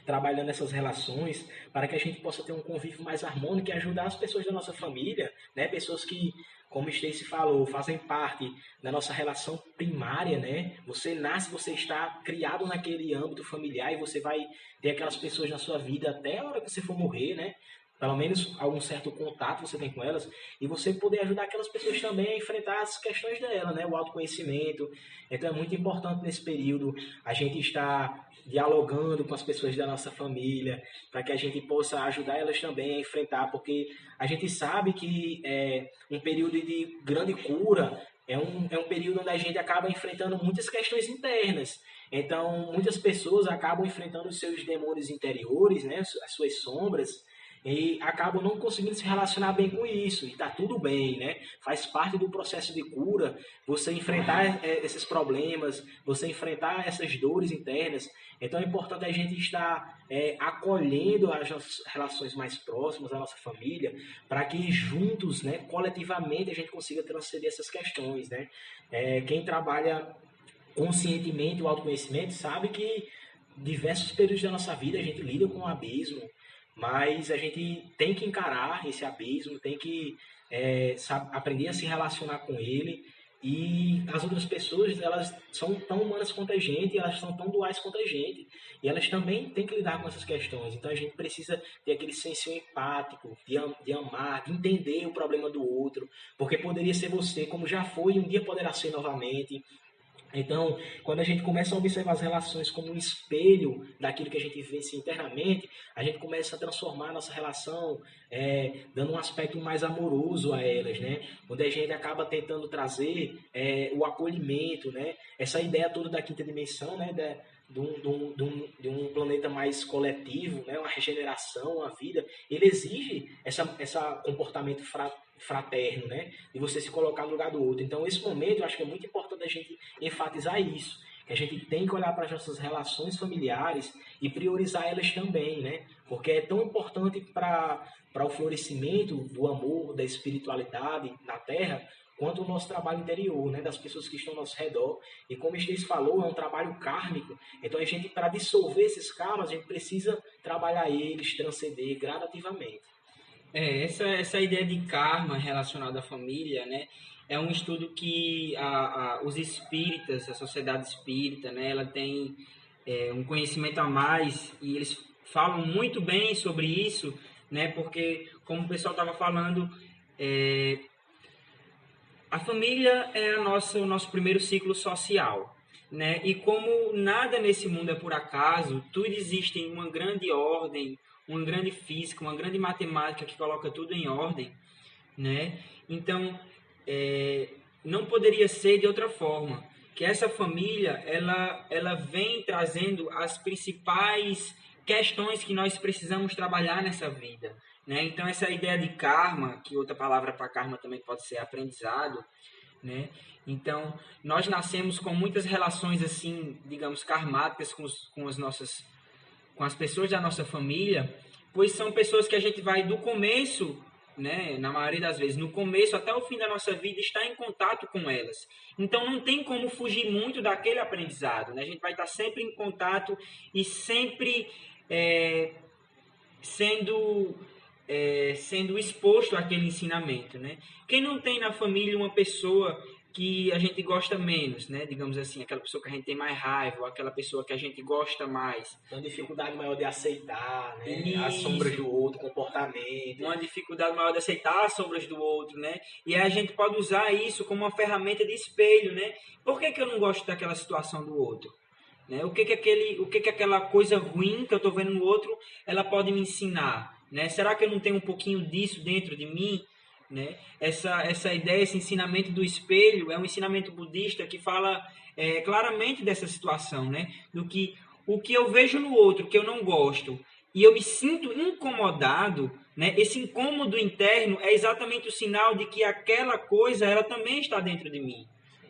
trabalhando essas relações para que a gente possa ter um convívio mais harmônico e ajudar as pessoas da nossa família, né? Pessoas que, como o Stacy falou, fazem parte da nossa relação primária, né? Você nasce, você está criado naquele âmbito familiar e você vai ter aquelas pessoas na sua vida até a hora que você for morrer, né? Pelo menos algum certo contato você tem com elas, e você poder ajudar aquelas pessoas também a enfrentar as questões dela, né? O autoconhecimento. Então é muito importante nesse período a gente estar dialogando com as pessoas da nossa família, para que a gente possa ajudar elas também a enfrentar, porque a gente sabe que um período de grande cura é um período onde a gente acaba enfrentando muitas questões internas. Então, muitas pessoas acabam enfrentando os seus demônios interiores, né? As suas sombras, e acabam não conseguindo se relacionar bem com isso, e tá tudo bem, né? Faz parte do processo de cura você enfrentar esses problemas, você enfrentar essas dores internas. Então é importante a gente estar acolhendo as nossas relações mais próximas, a nossa família, para que juntos, né, coletivamente, a gente consiga transcender essas questões, né? Quem trabalha conscientemente o autoconhecimento sabe que diversos períodos da nossa vida a gente lida com um abismo, mas a gente tem que encarar esse abismo, tem que aprender a se relacionar com ele. E as outras pessoas, elas são tão humanas quanto a gente, elas são tão duais quanto a gente, e elas também têm que lidar com essas questões. Então a gente precisa ter aquele senso empático, de amar, de entender o problema do outro, porque poderia ser você, como já foi, e um dia poderá ser novamente. Então, quando a gente começa a observar as relações como um espelho daquilo que a gente vivencia internamente, a gente começa a transformar a nossa relação, dando um aspecto mais amoroso a elas, né? Onde a gente acaba tentando trazer o acolhimento, né? Essa ideia toda da quinta dimensão, né? De um planeta mais coletivo, né? Uma regeneração, uma vida, ele exige esse comportamento fraterno, né? De você se colocar no lugar do outro. Então, nesse momento, eu acho que é muito importante a gente enfatizar isso, que a gente tem que olhar para as nossas relações familiares e priorizar elas também, né? Porque é tão importante para o florescimento do amor, da espiritualidade na Terra, quanto o nosso trabalho interior, né? Das pessoas que estão ao nosso redor. E como o Stacy falou, é um trabalho kármico. Então, a gente, para dissolver esses karmas, a gente precisa trabalhar eles, transcender gradativamente. Essa ideia de karma relacionada à família, né, é um estudo que os espíritas, a sociedade espírita, né, ela tem um conhecimento a mais e eles falam muito bem sobre isso, né, porque, como o pessoal estava falando, a família é o nosso primeiro ciclo social, né? E como nada nesse mundo é por acaso, tudo existe em uma grande ordem, uma grande física, uma grande matemática que coloca tudo em ordem, né? Então, não poderia ser de outra forma. Que essa família, ela vem trazendo as principais questões que nós precisamos trabalhar nessa vida, né? Então, essa ideia de karma, que outra palavra para karma também pode ser aprendizado, né? Então, nós nascemos com muitas relações, assim, digamos, karmáticas com as pessoas da nossa família, pois são pessoas que a gente vai do começo, né, na maioria das vezes, no começo até o fim da nossa vida, estar em contato com elas. Então não tem como fugir muito daquele aprendizado, né? A gente vai estar sempre em contato e sempre sendo sendo exposto àquele ensinamento, né? Quem não tem na família uma pessoa que a gente gosta menos, né? Digamos assim, aquela pessoa que a gente tem mais raiva, ou aquela pessoa que a gente gosta mais. Uma dificuldade maior de aceitar, né? Isso. As sombras do outro, comportamento. Uma dificuldade maior de aceitar as sombras do outro, né? E aí a gente pode usar isso como uma ferramenta de espelho, né? Por que eu não gosto daquela situação do outro? Né? O que aquela coisa ruim que eu estou vendo no outro, ela pode me ensinar? Né? Será que eu não tenho um pouquinho disso dentro de mim? Né? Essa ideia, esse ensinamento do espelho é um ensinamento budista que fala claramente dessa situação, né? Do que o que eu vejo no outro que eu não gosto e eu me sinto incomodado, né? Esse incômodo interno é exatamente o sinal de que aquela coisa ela também está dentro de mim.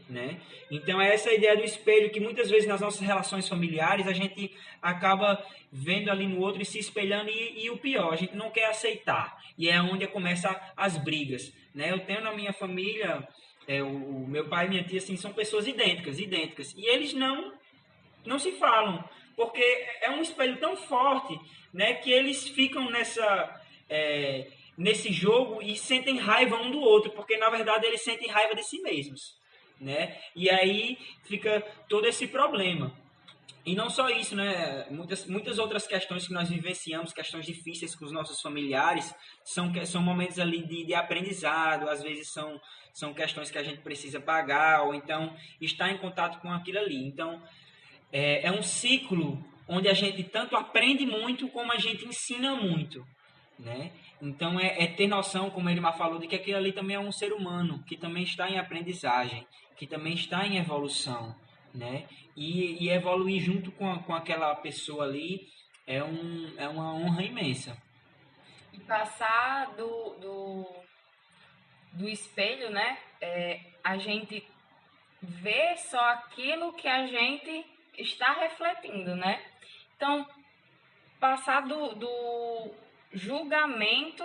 Né? Então é essa ideia do espelho que muitas vezes nas nossas relações familiares a gente acaba vendo ali no outro e se espelhando e o pior, a gente não quer aceitar e é onde começam as brigas, né? Eu tenho na minha família o meu pai e minha tia assim, são pessoas idênticas e eles não se falam porque é um espelho tão forte, né, que eles ficam nesse jogo e sentem raiva um do outro porque na verdade eles sentem raiva de si mesmos. Né? E aí fica todo esse problema. E não só isso, né? Muitas outras questões que nós vivenciamos, questões difíceis com os nossos familiares, são momentos ali de aprendizado, às vezes são questões que a gente precisa pagar, ou então estar em contato com aquilo ali. Então, é um ciclo onde a gente tanto aprende muito, como a gente ensina muito. Né? Então é ter noção, como ele falou, de que aquele ali também é um ser humano, que também está em aprendizagem, que também está em evolução, né? E evoluir junto com aquela pessoa ali é uma honra imensa. E passar do espelho, né? A gente vê só aquilo que a gente está refletindo, né? Então, passar do julgamento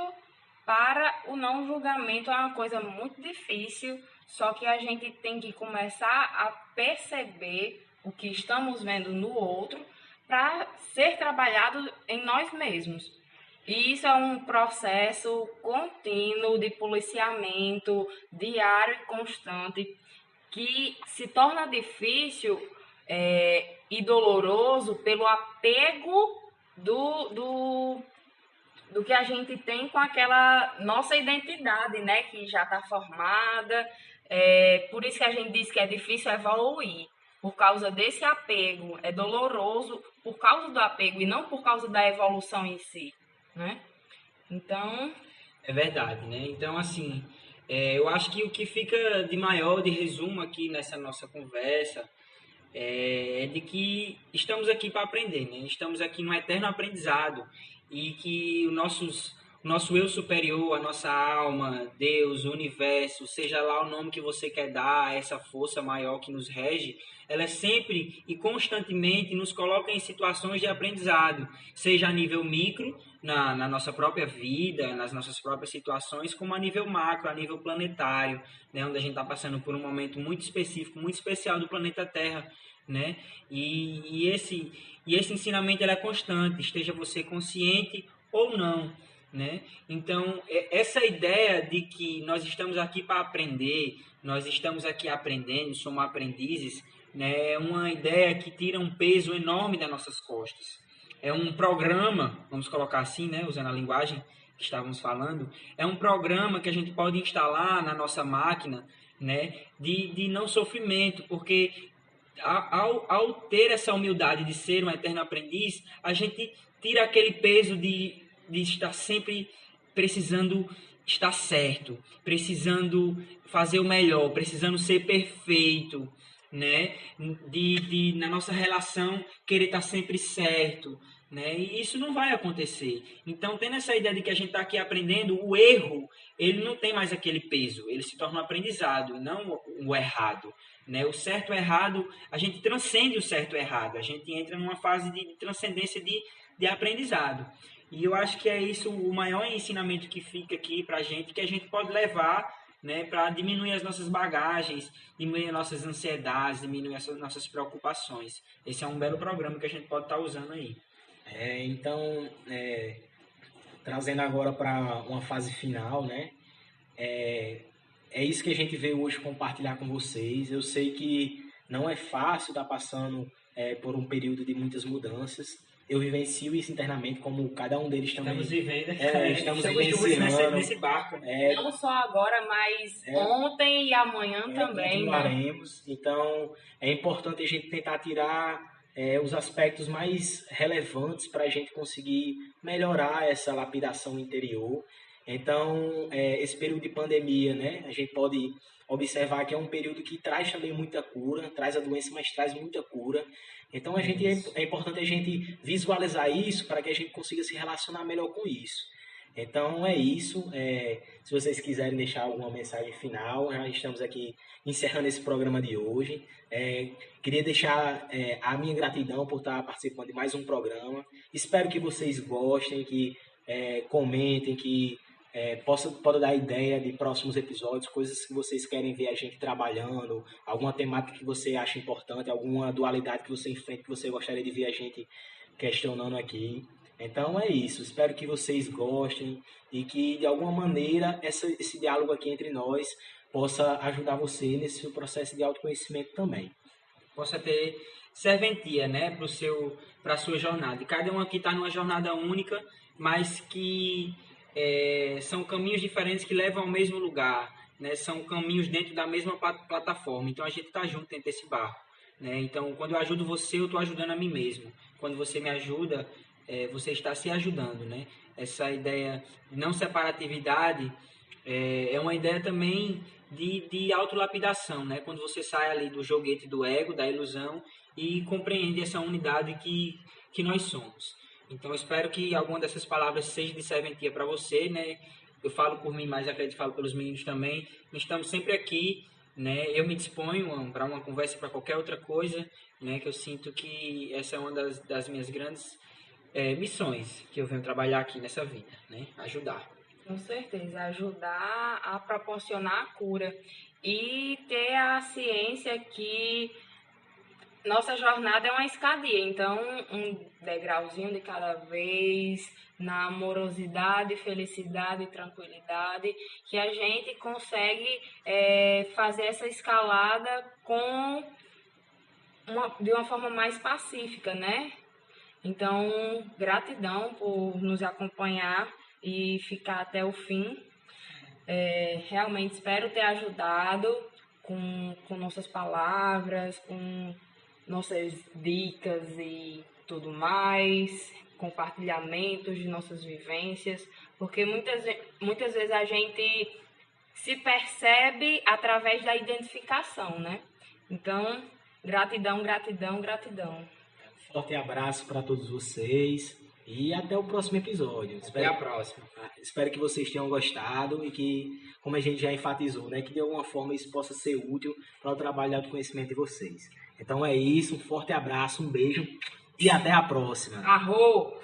para o não julgamento é uma coisa muito difícil, só que a gente tem que começar a perceber o que estamos vendo no outro para ser trabalhado em nós mesmos. E isso é um processo contínuo de policiamento, diário e constante, que se torna difícil e doloroso pelo apego do que a gente tem com aquela nossa identidade, né, que já está formada. Por isso que a gente diz que é difícil evoluir, por causa desse apego. É doloroso por causa do apego e não por causa da evolução em si, né? Então... É verdade, né? Então, assim, eu acho que o que fica de maior, de resumo aqui nessa nossa conversa, é de que estamos aqui para aprender, né? Estamos aqui no eterno aprendizado e que o nosso eu superior, a nossa alma, Deus, o universo, seja lá o nome que você quer dar a essa força maior que nos rege, ela sempre e constantemente nos coloca em situações de aprendizado, seja a nível micro, na nossa própria vida, nas nossas próprias situações, como a nível macro, a nível planetário, né? Onde a gente está passando por um momento muito específico, muito especial do planeta Terra, né? E esse ensinamento ele é constante, esteja você consciente ou não, né? Então, essa ideia de que nós estamos aqui para aprender, nós estamos aqui aprendendo, somos aprendizes, né? É uma ideia que tira um peso enorme das nossas costas. É um programa, vamos colocar assim, né? Usando a linguagem que estávamos falando, é um programa que a gente pode instalar na nossa máquina, né? De não sofrimento, porque ao ter essa humildade de ser um eterno aprendiz, a gente tira aquele peso de estar sempre precisando estar certo, precisando fazer o melhor, precisando ser perfeito, né? Na nossa relação querer estar sempre certo, né? E isso não vai acontecer. Então, tendo essa ideia de que a gente está aqui aprendendo, o erro, ele não tem mais aquele peso, ele se torna um aprendizado, não o errado. Né? O certo e o errado, a gente transcende o certo e o errado, a gente entra numa fase de transcendência de aprendizado. E eu acho que é isso o maior ensinamento que fica aqui para a gente, que a gente pode levar, né, para diminuir as nossas bagagens, diminuir as nossas ansiedades, diminuir as nossas preocupações. Esse é um belo programa que a gente pode estar usando aí. Então, trazendo agora para uma fase final, né? É isso que a gente veio hoje compartilhar com vocês. Eu sei que não é fácil estar passando por um período de muitas mudanças. Eu vivencio isso internamente, como cada um deles também. Estamos vivendo, estamos vivenciando nesse barco. Não só agora, mas ontem e amanhã também. Continuaremos. Né? Então, é importante a gente tentar tirar os aspectos mais relevantes para a gente conseguir melhorar essa lapidação interior. Então, esse período de pandemia, né, a gente pode observar que é um período que traz também muita cura, traz a doença, mas traz muita cura. Então, é importante a gente visualizar isso para que a gente consiga se relacionar melhor com isso. Então, é isso. Se vocês quiserem deixar alguma mensagem final, já estamos aqui encerrando esse programa de hoje. Queria deixar a minha gratidão por estar participando de mais um programa. Espero que vocês gostem, que comentem, que pode dar ideia de próximos episódios, coisas que vocês querem ver a gente trabalhando, alguma temática que você acha importante, alguma dualidade que você enfrenta, que você gostaria de ver a gente questionando aqui. Então é isso, espero que vocês gostem e que de alguma maneira esse diálogo aqui entre nós possa ajudar você nesse processo de autoconhecimento também. Possa ter serventia, né, para a sua jornada. E cada um aqui está numa jornada única, mas que são caminhos diferentes que levam ao mesmo lugar, né? São caminhos dentro da mesma plataforma. Então a gente está junto dentro desse barco, né? Então quando eu ajudo você, eu estou ajudando a mim mesmo. Quando você me ajuda, você está se ajudando, né? Essa ideia de não separatividade é uma ideia também de autolapidação, né? Quando você sai ali do joguete do ego, da ilusão e compreende essa unidade que nós somos. Então, eu espero que alguma dessas palavras seja de serventia para você, né? Eu falo por mim, mas acredito que falo pelos meninos também. Estamos sempre aqui, né? Eu me disponho para uma conversa, para qualquer outra coisa, né? Que eu sinto que essa é uma das minhas grandes missões que eu venho trabalhar aqui nessa vida, né? Ajudar. Com certeza, ajudar a proporcionar a cura e ter a ciência que nossa jornada é uma escadia, então um degrauzinho de cada vez, na amorosidade, felicidade e tranquilidade, que a gente consegue fazer essa escalada de uma forma mais pacífica, né? Então, gratidão por nos acompanhar e ficar até o fim. Realmente espero ter ajudado com nossas palavras, com nossas dicas e tudo mais, compartilhamentos de nossas vivências, porque muitas vezes a gente se percebe através da identificação, né? Então, gratidão, gratidão, gratidão. Forte abraço para todos vocês e até o próximo episódio. Até a próxima. Espero que vocês tenham gostado e que, como a gente já enfatizou, né, que de alguma forma isso possa ser útil para o trabalho de autoconhecimento de vocês. Então é isso, um forte abraço, um beijo e até a próxima. Arro!